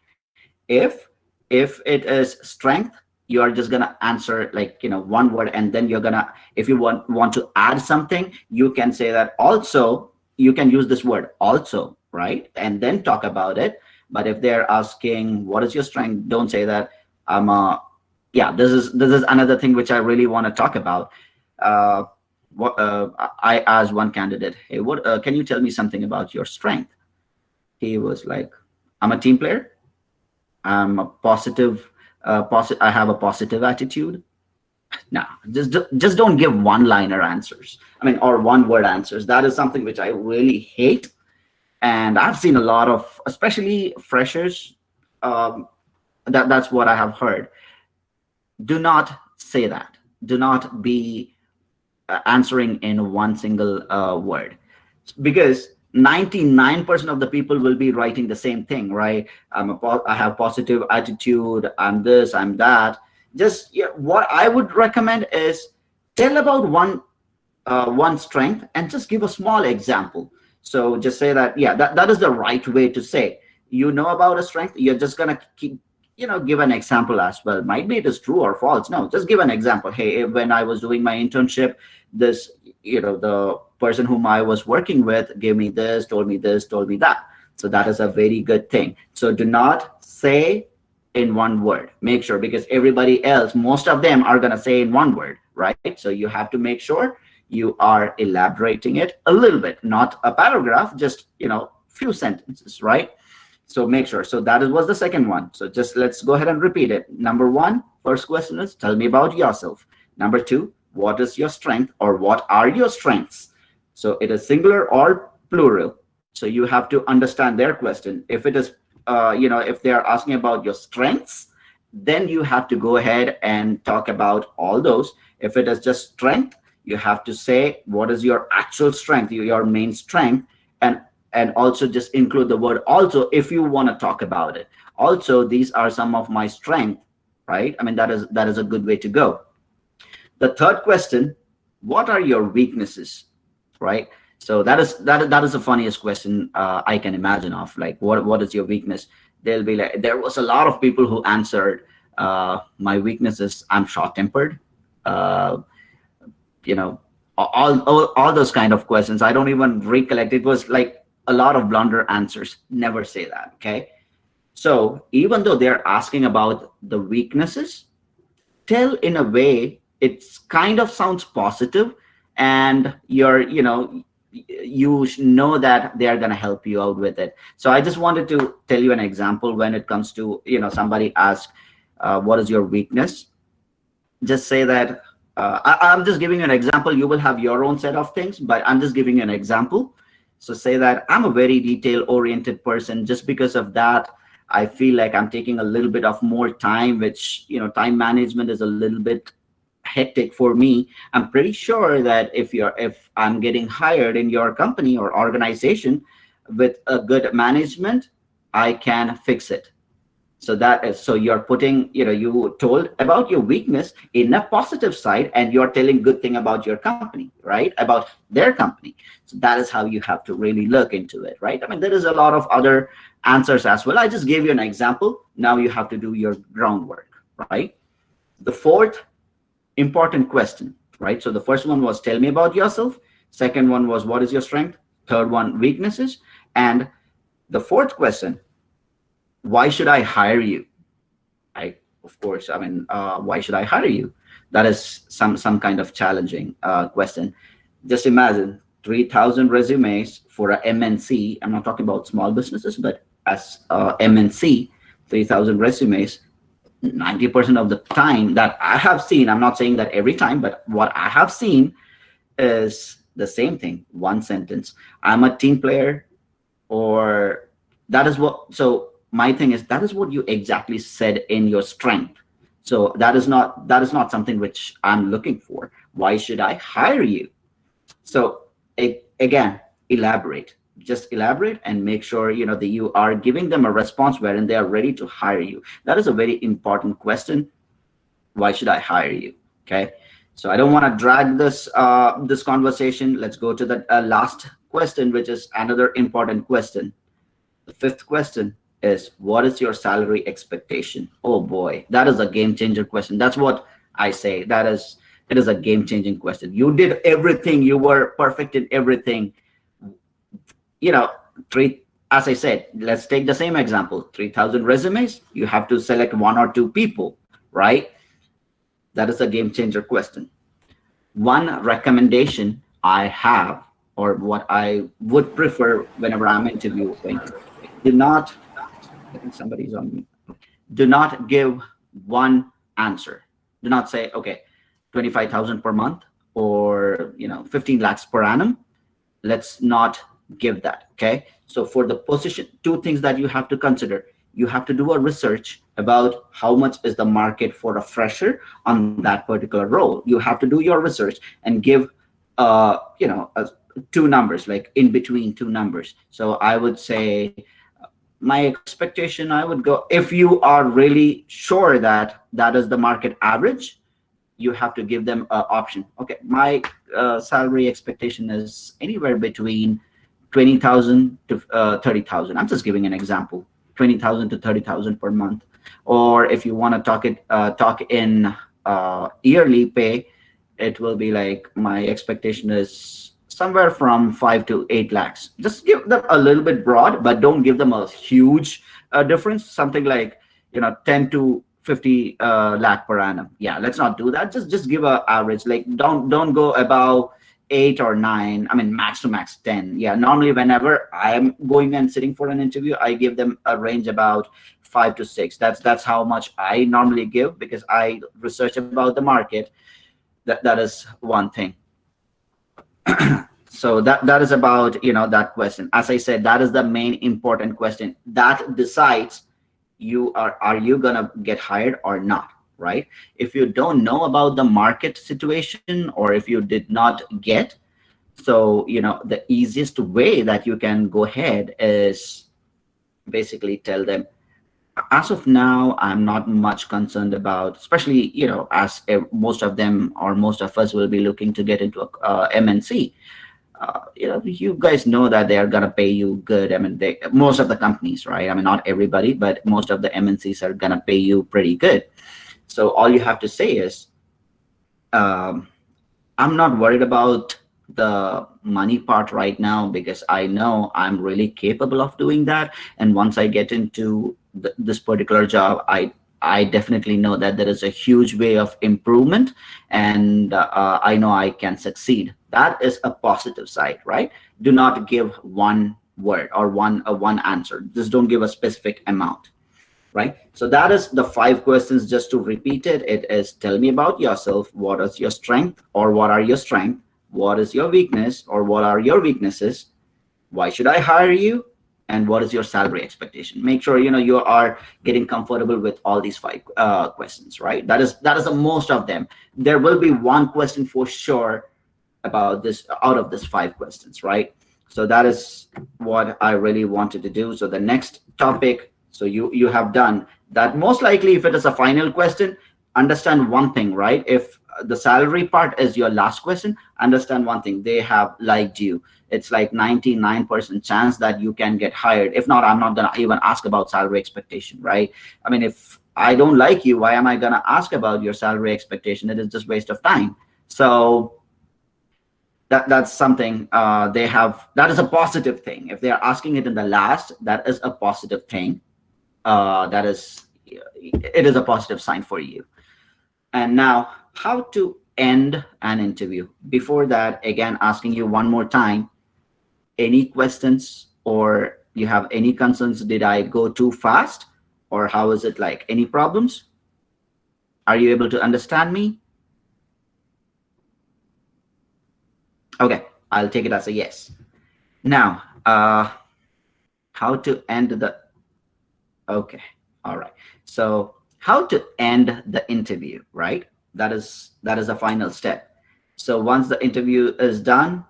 If it is strength, you are just gonna answer like one word, and then you're gonna, if you want to add something, you can say that also. You can use this word also, right? And then talk about it. But if they're asking what is your strength, don't say that this is another thing which I really want to talk about. I asked one candidate, hey, what can you tell me something about your strength? He was like, I'm a team player. I'm a positive. I have a positive attitude. No, just don't give one-liner answers. Or one-word answers. That is something which I really hate. And I've seen a lot of, especially freshers. That's what I have heard. Do not say that. Do not be answering in one single word, because 99% of the people will be writing the same thing, right? I have positive attitude. I'm this. I'm that. Just what I would recommend is tell about one strength and just give a small example. So just say that that is the right way to say. About a strength. You're just gonna keep. Give an example as well. Might be it is true or false. No, just give an example. Hey, when I was doing my internship, this, the person whom I was working with gave me this, told me that. So that is a very good thing. So do not say in one word. Make sure, because everybody else, most of them are going to say in one word, right? So you have to make sure you are elaborating it a little bit, not a paragraph, just, few sentences, right? So make sure. So that was the second one. So just let's go ahead and repeat it. Number one, first question is, tell me about yourself. Number two, what is your strength, or what are your strengths? So it is singular or plural. So you have to understand their question. If it is, if they are asking about your strengths, then you have to go ahead and talk about all those. If it is just strength, you have to say, what is your actual strength, your main strength, and also just include the word also if you want to talk about it. Also, these are some of my strengths, right? That is a good way to go. The third question, what are your weaknesses, right? So that is the funniest question I can imagine of. Like, what is your weakness? They'll be like, there was a lot of people who answered, my weakness is I'm short-tempered. Uh, you know, all those kind of questions. I don't even recollect. It was like a lot of blunder answers. Never say that. Okay. So even though they're asking about the weaknesses, tell in a way it's kind of sounds positive, and you know that they're going to help you out with it. So I just wanted to tell you an example when it comes to, somebody asks, what is your weakness? Just say that, I'm just giving you an example. You will have your own set of things, but I'm just giving you an example. So say that I'm a very detail oriented person. Just because of that, I feel like I'm taking a little bit of more time, which, time management is a little bit hectic for me. I'm pretty sure that if I'm getting hired in your company or organization with a good management, I can fix it. So you're putting, you told about your weakness in a positive side, and you're telling good thing about your company, right? About their company. So that is how you have to really look into it, right? I mean, there is a lot of other answers as well. I just gave you an example. Now you have to do your groundwork, right? The fourth important question, right? So the first one was, tell me about yourself. Second one was, what is your strength? Third one, weaknesses. And the fourth question, why should I hire you? Of course, I mean, why should I hire you? That is some kind of challenging question. Just imagine 3,000 resumes for a MNC. I'm not talking about small businesses, but as MNC, 3,000 resumes. 90% of the time that I have seen, I'm not saying that every time, but what I have seen is the same thing. One sentence, I'm a team player, or that is what. So my thing is, that is what you exactly said in your strength. So that is not something which I'm looking for. Why should I hire you? So again, elaborate. Just elaborate and make sure that you are giving them a response wherein they are ready to hire you. That is a very important question. Why should I hire you? Okay. So I don't want to drag this conversation. Let's go to the last question, which is another important question. The fifth question is, what is your salary expectation? Oh boy, that is a game changer question. That's what I say. It is a game changing question. You did everything. You were perfect in everything. As I said, let's take the same example, 3,000 resumes. You have to select one or two people, right? That is a game changer question. One recommendation I have, or what I would prefer whenever I'm interviewing, I think somebody's on me. Do not give one answer. Do not say, okay, 25,000 per month or 15 lakhs per annum. Let's not give that. Okay. So for the position, two things that you have to consider. You have to do a research about how much is the market for a fresher on that particular role. You have to do your research and give two numbers, like in between two numbers. So I would say my expectation, I would go, if you are really sure that that is the market average, you have to give them an option. Okay, my salary expectation is anywhere between 20,000 to 30,000. I'm just giving an example, 20,000 to 30,000 per month. Or if you want to talk in yearly pay, it will be like, my expectation is somewhere from 5 to 8 lakhs. Just give them a little bit broad, but don't give them a huge difference. Something like 10 to 50 lakh per annum. Yeah, let's not do that. Just give a average. Like don't go above 8 or 9. I mean, max to max 10. Yeah, normally whenever I'm going and sitting for an interview, I give them a range about 5 to 6. That's how much I normally give, because I research about the market. That is one thing. So that is about that question. As I said, that is the main important question that decides are you gonna get hired or not, right? If you don't know about the market situation, or if you did not get, so the easiest way that you can go ahead is basically tell them, as of now, I'm not much concerned about, especially, as most of them or most of us will be looking to get into a MNC. You guys know that they are gonna pay you good. I mean, most of the companies, right? I mean, not everybody, but most of the MNCs are gonna pay you pretty good. So all you have to say is, um, I'm not worried about the money part right now, because I know I'm really capable of doing that. And once I get into this particular job, I definitely know that there is a huge way of improvement, and I know I can succeed. That is a positive side, right? Do not give one word or one answer. Just don't give a specific amount, right? So that is the 5 questions. Just to repeat it, it is: tell me about yourself. What is your strength, or what are your strengths? What is your weakness, or what are your weaknesses? Why should I hire you? And what is your salary expectation? Make sure you are getting comfortable with all these 5 questions, right? That is the most of them. There will be one question for sure about this out of this 5 questions, right? So that is what I really wanted to do. So the next topic, so you have done that. Most likely, if it is a final question, understand one thing, right? If the salary part is your last question, understand one thing: they have liked you. It's like 99% chance that you can get hired. If not, I'm not gonna even ask about salary expectation, right? I mean, if I don't like you, why am I gonna ask about your salary expectation? It is just waste of time. So that's something they have. That is a positive thing. If they are asking it in the last, that is a positive thing. It is a positive sign for you. And now, how to end an interview. Before that, again, asking you one more time: any questions, or you have any concerns? Did I go too fast, or how is it like? Any problems? Are you able to understand me? Okay, I'll take it as a yes. Now, how to end the, okay, all right. So how to end the interview, right? That is a final step. So once the interview is done,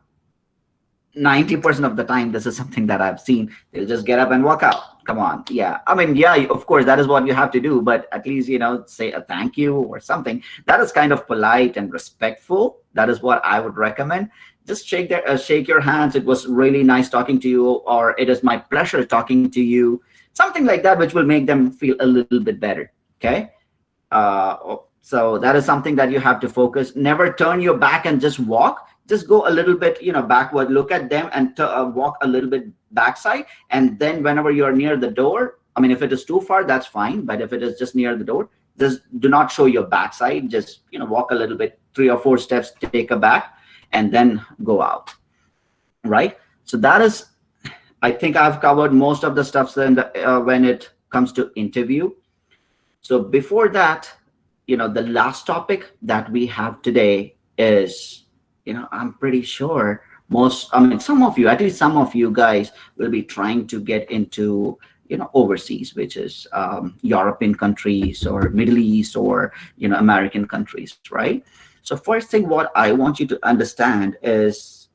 90% of the time, this is something that I've seen, they'll just get up and walk out. Come on. Yeah, I mean, yeah, of course, that is what you have to do, but at least say a thank you or something. That is kind of polite and respectful. That is what I would recommend. Just shake your hands. It was really nice talking to you, or it is my pleasure talking to you, something like that, which will make them feel a little bit better. Okay. So that is something that you have to focus. Never turn your back and just walk. Just go a little bit, backward, look at them, and walk a little bit backside. And then whenever you're near the door, I mean, if it is too far, that's fine. But if it is just near the door, just do not show your backside. Just, walk a little bit, 3 or 4 steps, take a back, and then go out. Right. So that is, I think I've covered most of the stuff when it comes to interview. So before that, the last topic that we have today is, I'm pretty sure some of you, at least some of you guys, will be trying to get into, overseas, which is European countries or Middle East or, American countries, right? So first thing, what I want you to understand is,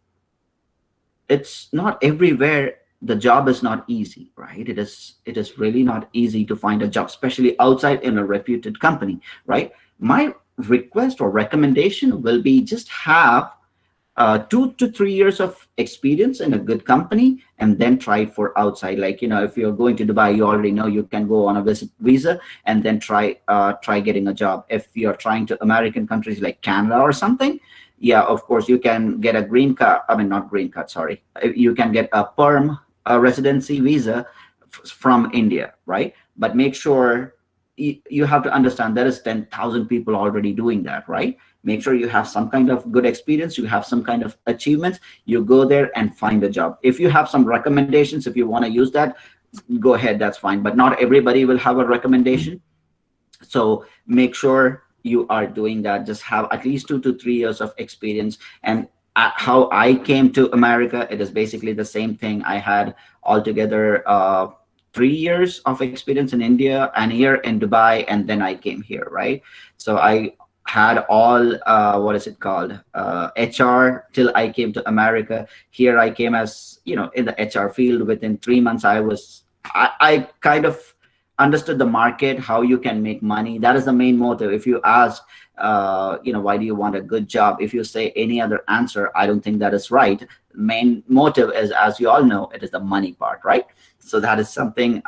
it's not everywhere. The job is not easy, right? It is really not easy to find a job, especially outside in a reputed company, right? My request or recommendation will be, just have 2 to 3 years of experience in a good company, and then try it for outside. Like, if you're going to Dubai, you already know you can go on a visit visa and then try getting a job. If you're trying to American countries like Canada or something, yeah, of course, you can get a green card. I mean, not green card, sorry. You can get a perm residency visa from India, right? But make sure you have to understand there is 10,000 people already doing that, right? Make sure you have some kind of good experience, you have some kind of achievements, you go there and find a job. If you have some recommendations, if you want to use that, go ahead, that's fine. But not everybody will have a recommendation. So make sure you are doing that. Just have at least 2 to 3 years of experience. And how I came to America, it is basically the same thing. I had altogether 3 years of experience in India and here in Dubai, and then I came here, right? So I had all HR till I came to America. Here I came as in the HR field. Within 3 months, I understood the market, how you can make money. That is the main motive. If you ask, why do you want a good job? If you say any other answer, I don't think that is right. Main motive is, as you all know, it is the money part, right? So that is something.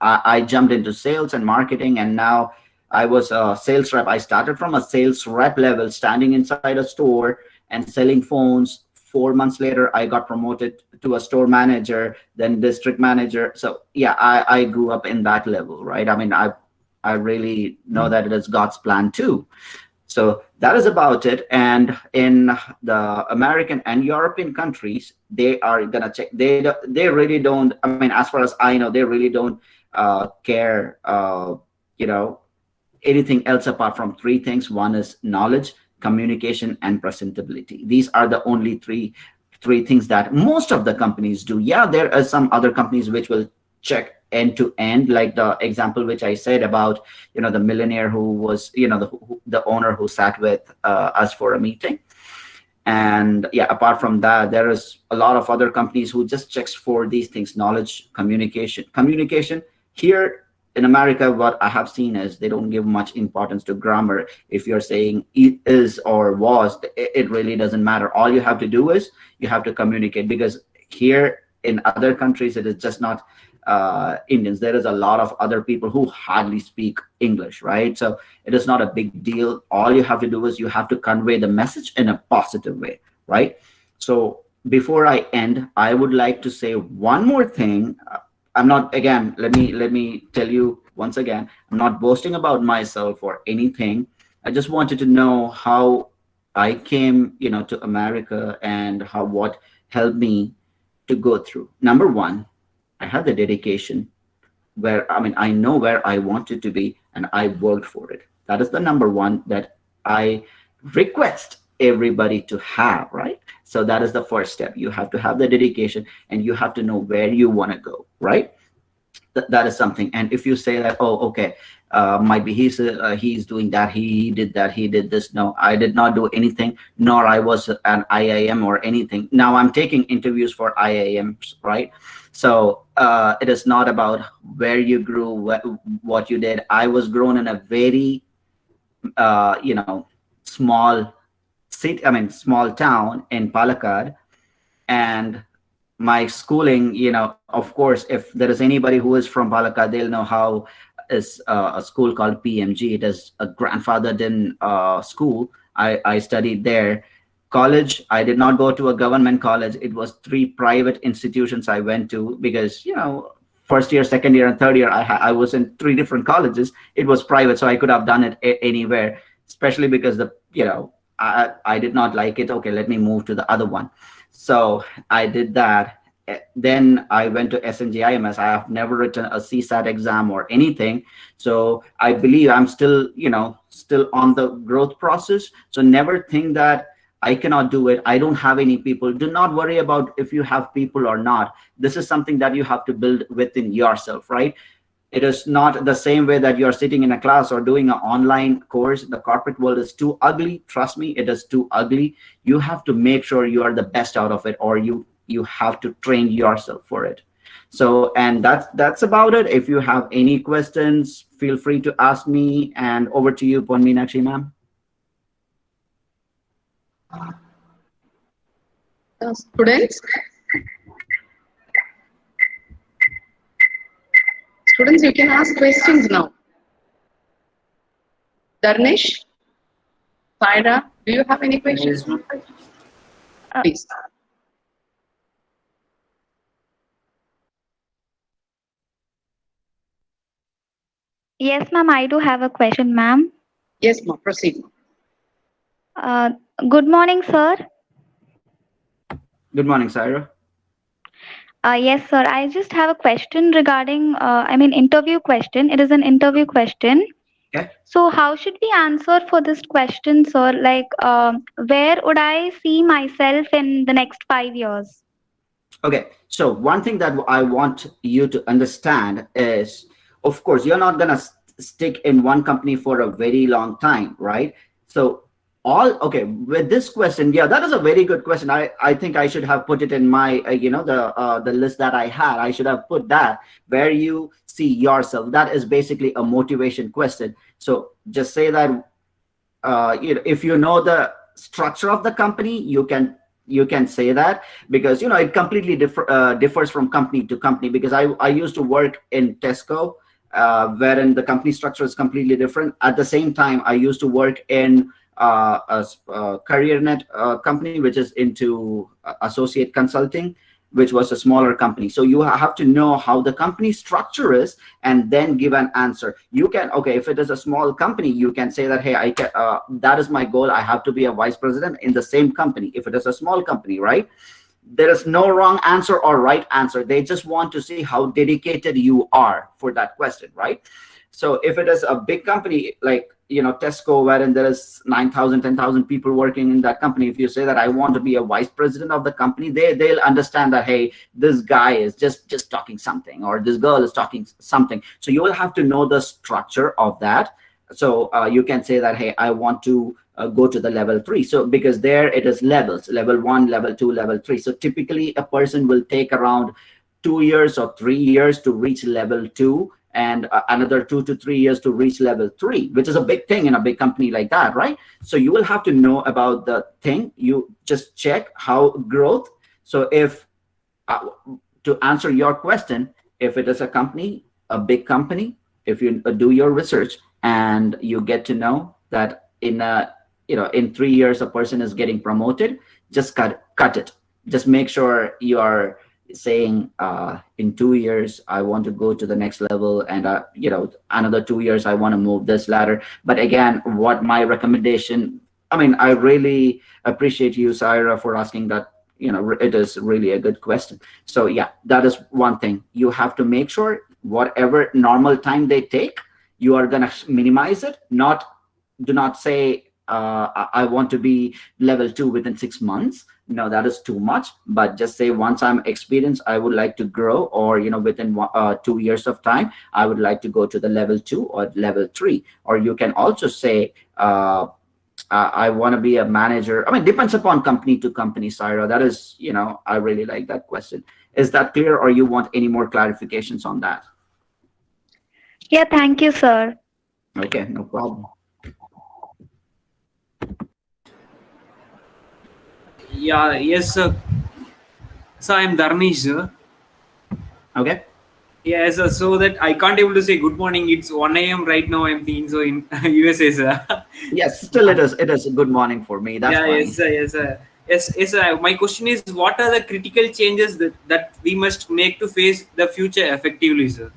I jumped into sales and marketing, and now I was a sales rep. I started from a sales rep level, standing inside a store and selling phones. 4 months later, I got promoted to a store manager, then district manager. So yeah, I grew up in that level, right? I mean, I really know that it is God's plan too. So that is about it. And in the American and European countries, they are gonna check. They really don't. I mean, as far as I know, they really don't care. Anything else apart from three things. One is knowledge, communication, and presentability. These are the only three things that most of the companies do. Yeah, there are some other companies which will check end to end, like the example which I said about the millionaire who was the owner who sat with us for a meeting. And yeah, apart from that, there is a lot of other companies who just checks for these things: knowledge, communication. Here in America, what I have seen is they don't give much importance to grammar. If you're saying is or was, it really doesn't matter. All you have to do is you have to communicate, because here in other countries, it is just not Indians. There is a lot of other people who hardly speak English, right? So it is not a big deal. All you have to do is you have to convey the message in a positive way, right? So before I end, I would like to say one more thing. I'm not, again, let me tell you once again, I'm not boasting about myself or anything. I just wanted to know how I came, to America, and what helped me to go through. Number one, I had the dedication I know where I wanted to be, and I worked for it. That is the number one that I request everybody to have, right? So that is the first step. You have to have the dedication, and you have to know where you want to go, right? That is something. And if you say that, oh, okay, might be he's doing that, he did that, he did this. No, I did not do anything, nor I was an IIM or anything. Now I'm taking interviews for IIMs, right? So it is not about where you grew, what you did. I was grown in a very, small city, small town in Palakkad. And my schooling, of course, if there is anybody who is from Palakkad, they'll know how is a school called PMG. It is a grandfathered-in school. I studied there. College, I did not go to a government college. It was 3 private institutions I went to, because, first year, second year, and third year, I was in 3 different colleges. It was private, so I could have done it anywhere, especially because I did not like it. Okay, let me move to the other one. So I did that. Then I went to SNG-IMS. I have never written a CSAT exam or anything. So I believe I'm still, still on the growth process. So never think that I cannot do it. I don't have any people. Do not worry about if you have people or not. This is something that you have to build within yourself, right? It is not the same way that you're sitting in a class or doing an online course. The corporate world is too ugly. Trust me, it is too ugly. You have to make sure you are the best out of it, or you have to train yourself for it. So, and that's about it. If you have any questions, feel free to ask me. And over to you, Pon Meenakshi ma'am. Students, you can ask questions now. Dharnesh, Saira, do you have any questions? Please. Yes, ma'am, I do have a question, ma'am. Yes, ma'am, proceed. Good morning, sir. Good morning, Saira. Yes, sir. I just have a question regarding, interview question. It is an interview question. Okay. So how should we answer for this question, sir? Like, where would I see myself in the next 5 years? Okay. So one thing that I want you to understand is, of course, you're not going to stick in one company for a very long time, right? So with this question, yeah, that is a very good question. I think I should have put it in my the list that I had. I should have put that, where you see yourself? That is basically a motivation question. So just say that if you know the structure of the company, you can say that, because it completely differs from company to company. Because I used to work in Tesco, wherein the company structure is completely different. At the same time, I used to work in a CareerNet company, which is into associate consulting, which was a smaller company. So you have to know how the company structure is and then give an answer. You can, okay, if it is a small company, you can say that, hey, that is my goal. I have to be a vice president in the same company. If it is a small company, right? There is no wrong answer or right answer. They just want to see how dedicated you are for that question, right? So if it is a big company like Tesco, wherein there is 9,000, 10,000 people working in that company, if you say that I want to be a vice president of the company, they'll understand that, hey, this guy is just talking something, or this girl is talking something. So you will have to know the structure of that. So you can say that, hey, I want to go to the level 3. So because there it is levels, level 1, level 2, level 3. So typically a person will take around 2 years or 3 years to reach level 2, and another 2 to 3 years to reach level 3, which is a big thing in a big company like that, right? So you will have to know about the thing. You just check how growth. So if to answer your question, if it is a company, a big company, if you do your research and you get to know that in 3 years a person is getting promoted, just cut it. Just make sure you are saying in 2 years I want to go to the next level, and another 2 years I want to move this ladder. But again, what my recommendation, I really appreciate you, Saira, for asking that. It is really a good question. So yeah, that is one thing. You have to make sure whatever normal time they take, you are going to minimize it. Do not say I want to be level 2 within 6 months. No, that is too much. But just say, once I'm experienced, I would like to grow, or within 2 years of time, I would like to go to the level 2 or level 3. Or you can also say, I want to be a manager. Depends upon company to company, Saira. That is, I really like that question. Is that clear, or you want any more clarifications on that? Yeah, thank you, sir. Okay, no problem. Yeah, yes, sir. So I'm Dharnesh, sir. Okay. Yeah, sir. So that I can't able to say good morning. It's 1 a.m. right now. I'm thinking so in USA, sir. Yes, still it is a good morning for me. That's fine. Yes, sir. Yes, sir. Yes, sir. My question is, what are the critical changes that we must make to face the future effectively, sir?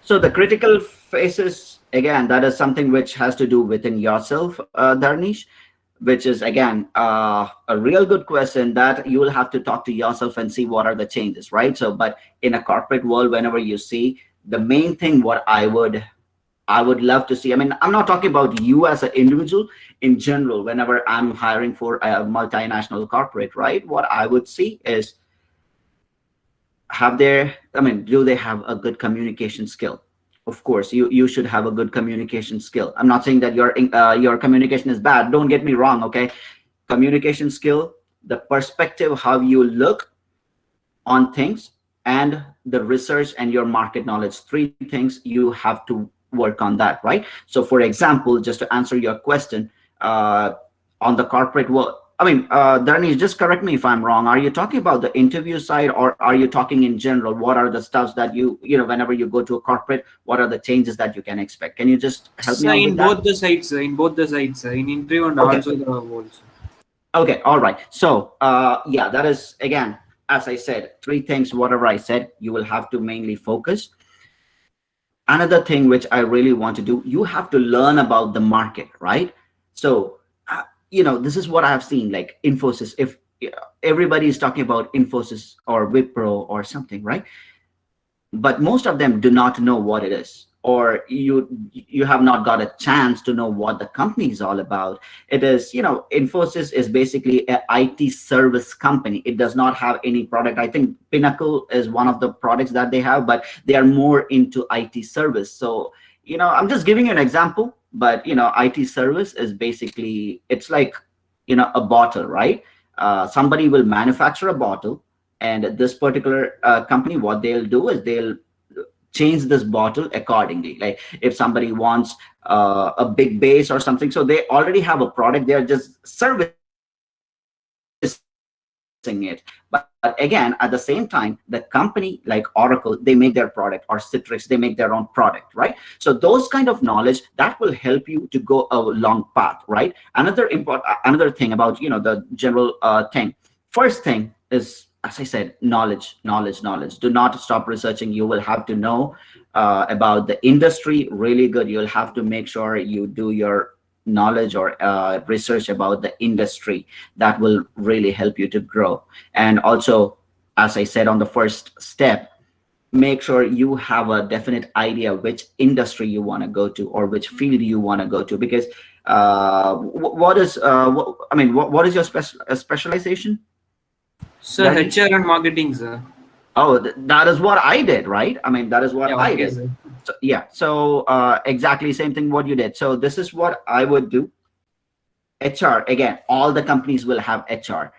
So the critical phases, again, that is something which has to do within yourself, Dharnesh, which is, again, a real good question that you will have to talk to yourself and see what are the changes, right? So, but in a corporate world, whenever you see, the main thing, what I would love to see, I'm not talking about you as an individual, in general, whenever I'm hiring for a multinational corporate, right? What I would see is, do they have a good communication skill? Of course, you should have a good communication skill. I'm not saying that your communication is bad. Don't get me wrong, okay? Communication skill, the perspective, how you look on things, and the research and your market knowledge. 3 things you have to work on that, right? So for example, just to answer your question, on the corporate world, Dharnesh, just correct me if I'm wrong. Are you talking about the interview side, or are you talking in general? What are the stuffs that whenever you go to a corporate, what are the changes that you can expect? Can you just help me out with that? Both the sides, sir. In both the sides, sir. In interview and Okay. also the roles. Okay, all right. So yeah, that is, again, as I said, 3 things, whatever I said, you will have to mainly focus. Another thing which I really want to do, you have to learn about the market, right? So this is what I have seen, like Infosys. If everybody is talking about Infosys or Wipro or something, right? But most of them do not know what it is, or you have not got a chance to know what the company is all about. It is, Infosys is basically an IT service company. It does not have any product. I think Pinnacle is one of the products that they have, but they are more into IT service. So, I'm just giving you an example. But IT service is basically, it's like a bottle, right? Somebody will manufacture a bottle, and this particular company, what they'll do is they'll change this bottle accordingly. Like if somebody wants a big base or something, so they already have a product, they are just servicing it. But again, at the same time, the company like Oracle, they make their product, or Citrix, they make their own product, right? So those kind of knowledge that will help you to go a long path, right? Another thing about, you know, the general thing. First thing is, as I said, knowledge. Do not stop researching. You will have to know about the industry really good. You'll have to make sure you do your knowledge or research about the industry. That will really help you to grow. And also, as I said on the first step, make sure you have a definite idea which industry you want to go to or which field you want to go to, because what is your specialization? Sir, HR and marketing, sir. Oh, that is what I did, right? I mean, that is what I did. Sir. So, yeah, so exactly same thing what you did. So this is what I would do. HR, again, all the companies will have HR.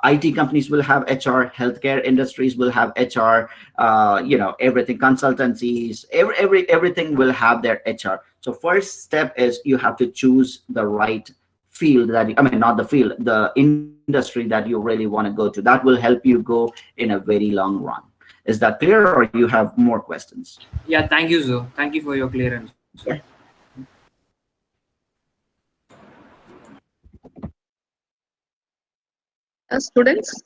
IT companies will have HR, healthcare industries will have HR, you know, everything, consultancies, everything will have their HR. So first step is you have to choose the right field not the field, the industry that you really want to go to. That will help you go in a very long run. Is that clear, or you have more questions? Yeah, thank you, sir. Thank you for your clearance. Yeah. Students?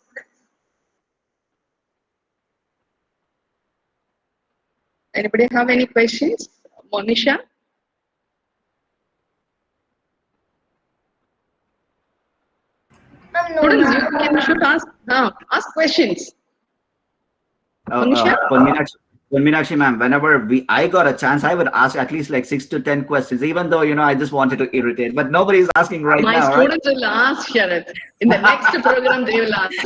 Anybody have any questions? Monisha? Students, you should ask questions. Monisha? Meenakshi ma'am, whenever I got a chance, I would ask at least like 6 to 10 questions, even though, you know, I just wanted to irritate, but nobody is asking right My now. students will ask, Sharath. In the next program, they will ask.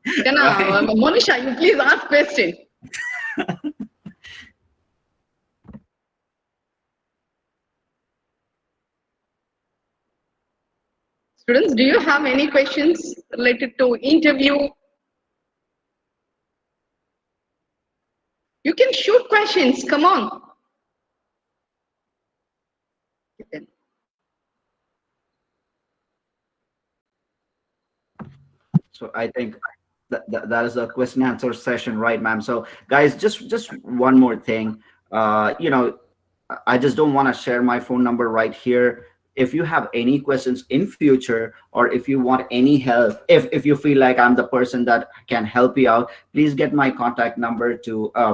Monisha, you please ask question. Students, do you have any questions related to interview? You can shoot questions, come on. So I think that is a question answer session, right, ma'am? So guys, just one more thing. You know, I just don't want to share my phone number right here. If you have any questions in future, or if you want any help, if you feel like I'm the person that can help you out, please get my contact number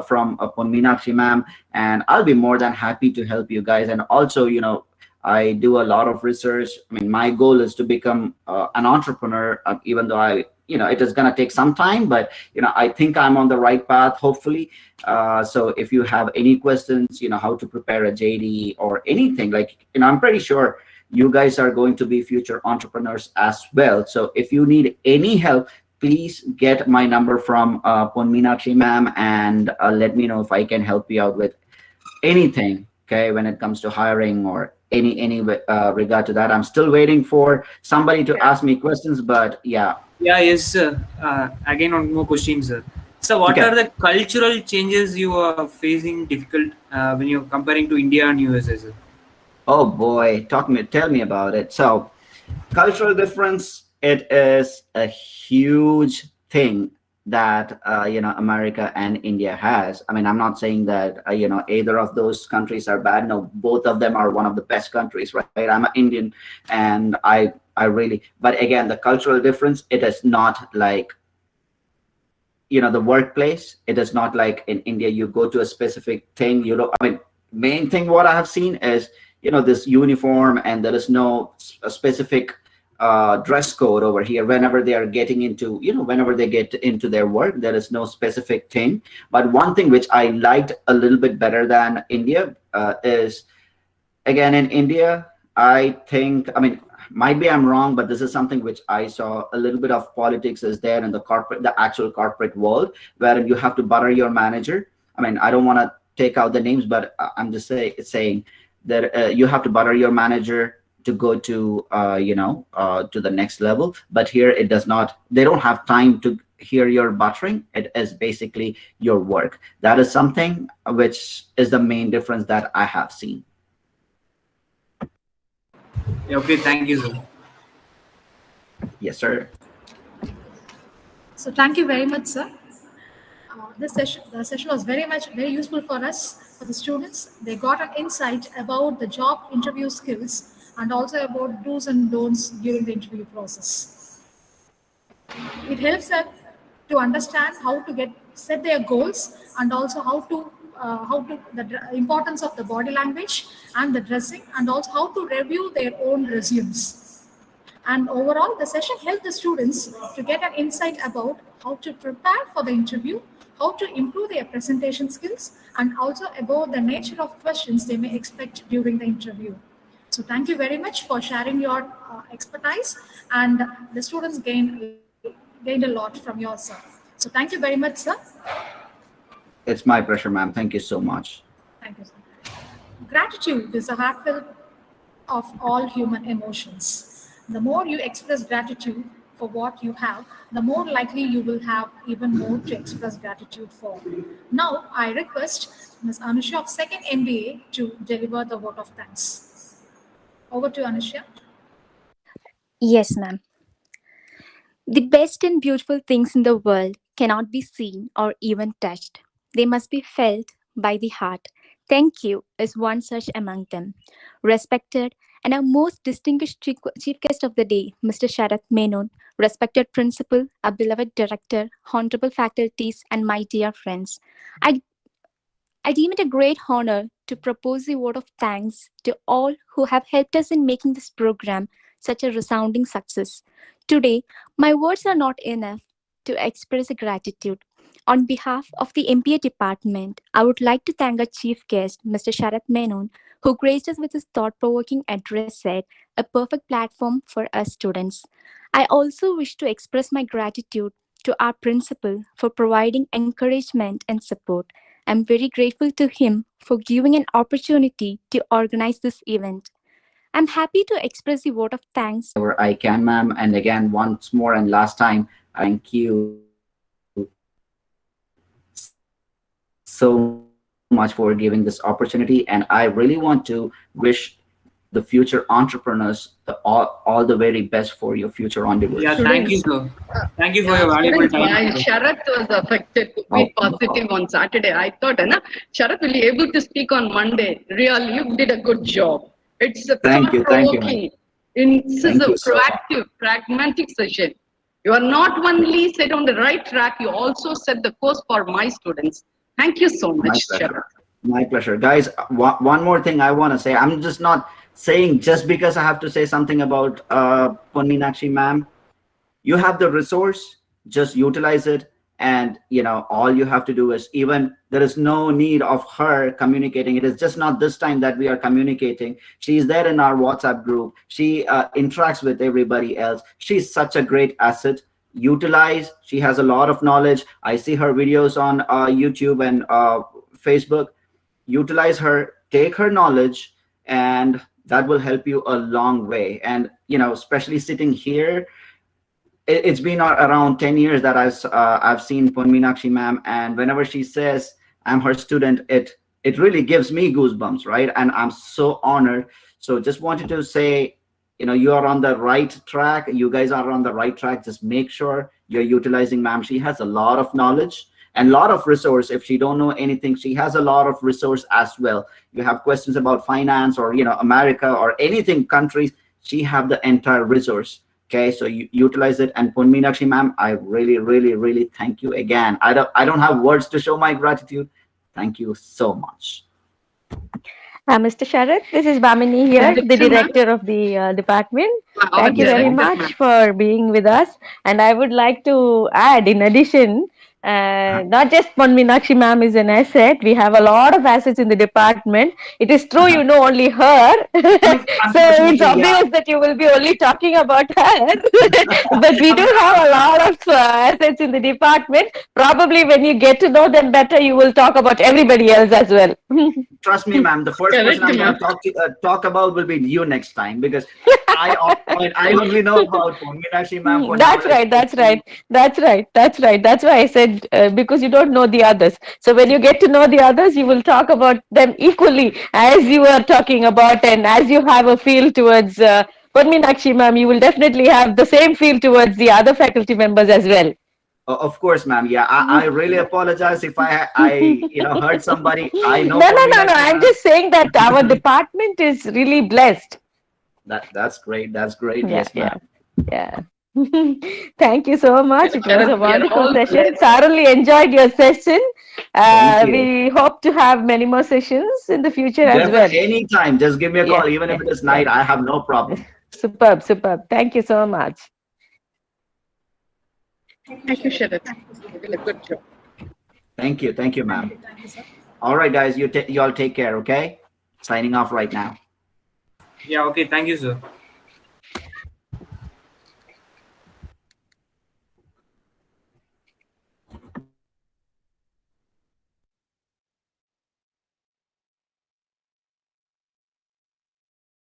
from Meenakshi ma'am, and I'll be more than happy to help you guys. And also, you know, I do a lot of research. I mean, my goal is to become an entrepreneur, even though it is going to take some time, but, you know, I think I'm on the right path, hopefully. So if you have any questions, you know, how to prepare a JD or anything, like, you know, I'm pretty sure you guys are going to be future entrepreneurs as well. So if you need any help, please get my number from Meenakshi ma'am, and let me know if I can help you out with anything, okay, when it comes to hiring or any regard to that. I'm still waiting for somebody to ask me questions, but yeah. Yeah, yes, sir. Again, one more question, sir. So what are the cultural changes you are facing difficult when you're comparing to India and USA, sir? Oh boy, tell me about it. So cultural difference, it is a huge thing that you know, America and India has. I mean, I'm not saying that you know, either of those countries are bad. No, both of them are one of the best countries, right? I'm an Indian, and I really, but again, the cultural difference, it is not like, you know, the workplace. It is not like in India, you go to a specific thing, you know. I mean, main thing what I have seen is, you know, this uniform, and there is no specific dress code over here. Whenever they are getting into, you know, whenever they get into their work, there is no specific thing. But one thing which I liked a little bit better than India is, again, in India, I think, I mean, might be I'm wrong, but this is something which I saw a little bit of politics is there in the actual corporate world, where you have to butter your manager. I mean, I don't want to take out the names, but I'm just saying that you have to butter your manager to go to to the next level. But here it does not. They don't have time to hear your buttering, it is basically your work. That is something which is the main difference that I have seen. Yeah, okay, thank you, sir. Yes, sir. So thank you very much, sir. The session was very useful for us, for the students. They got an insight about the job interview skills and also about do's and don'ts during the interview process. It helps them to understand how to set their goals and also the importance of the body language and the dressing, and also how to review their own resumes. And overall, the session helped the students to get an insight about how to prepare for the interview, how to improve their presentation skills, and also about the nature of questions they may expect during the interview. So thank you very much for sharing your expertise, and the students gained a lot from yourself. So thank you very much, sir. It's my pleasure, ma'am. Thank you so much. Thank you, sir. Gratitude is a heartfelt of all human emotions. The more you express gratitude for what you have, the more likely you will have even more to express gratitude for. Now, I request Ms. Anusha of 2nd MBA to deliver the vote of thanks. Over to Anusha. Yes, ma'am. The best and beautiful things in the world cannot be seen or even touched. They must be felt by the heart. Thank you is one such among them. Respected and our most distinguished chief guest of the day, Mr. Sharath Menon, respected principal, our beloved director, honorable faculties, and my dear friends. I deem it a great honor to propose the vote of thanks to all who have helped us in making this program such a resounding success. Today, my words are not enough to express gratitude. On behalf of the MBA department, I would like to thank our chief guest, Mr. Sharath Menon, who graced us with his thought-provoking address said, a perfect platform for us students. I also wish to express my gratitude to our principal for providing encouragement and support. I'm very grateful to him for giving an opportunity to organize this event. I'm happy to express the vote of thanks. Where I can, ma'am. And again, once more and last time, thank you so much for giving this opportunity. And I really want to wish the future entrepreneurs all the very best for your future endeavors. Yeah, thank you, sir. Thank you for your valuable time. While Sharath was affected COVID positive on Saturday, I thought, Sharath will be able to speak on Monday. Really, you did a good job. It's a thought-provoking. This is a proactive, pragmatic session. You are not only set on the right track, you also set the course for my students. Thank you so much, Sharath. My pleasure. Guys, one more thing I want to say. I'm just not saying just because I have to say something about Pon Meenakshi ma'am. You have the resource, just utilize it. And, all you have to do is there is no need of her communicating. It is just not this time that we are communicating. She is there in our WhatsApp group. She interacts with everybody else. She's such a great asset. Utilize. She has a lot of knowledge. I see her videos on YouTube and Facebook. Utilize her, take her knowledge, and that will help you a long way. And, especially sitting here, it's been around 10 years that I've seen Pon Meenakshi ma'am, and whenever she says I'm her student, it really gives me goosebumps, right? And I'm so honored. So just wanted to say, you are on the right track. You guys are on the right track. Just make sure you're utilizing ma'am. She has a lot of knowledge and a lot of resource. If she don't know anything, she has a lot of resource as well. You have questions about finance or, America or anything, countries, she have the entire resource. Okay, so you utilize it. And Pon Meenakshi ma'am, I really, really, really thank you again. I don't have words to show my gratitude. Thank you so much. Mr. Sharath, this is Bamini here, the director of the department. Thank you very much for being with us. And I would like to add, in addition, Not just Meenakshi ma'am is an asset. We have a lot of assets in the department. It is true you know only her. So it's obvious that you will be only talking about her. But we do have a lot of assets in the department. Probably when you get to know them better, you will talk about everybody else as well. Trust me, ma'am. The first Correct, person I'm ma'am. going to talk about will be you next time, because I only know about Meenakshi ma'am. for That's now. right. That's right. That's right. That's right. That's why I said because you don't know the others. So when you get to know the others, you will talk about them equally as you are talking about, and as you have a feel towards Meenakshi ma'am, you will definitely have the same feel towards the other faculty members as well. Of course, ma'am. Yeah, I really apologize if I hurt somebody. I know. No. Meenakshi I'm ma'am. just saying that our department is really blessed. That's great. That's great. Yeah, Yes, ma'am. yeah. Thank you so much. It was We a are wonderful all session. blessed. Thoroughly enjoyed your session. Thank you. We hope to have many more sessions in the future as well. Definitely, anytime. Just give me a call, even if it is night. I have no problem. Superb. Thank you so much. Thank you, Sharath. You did a good job. Thank you, ma'am. All right, guys. You all take care. Okay. Signing off right now. Yeah, okay. Thank you, sir.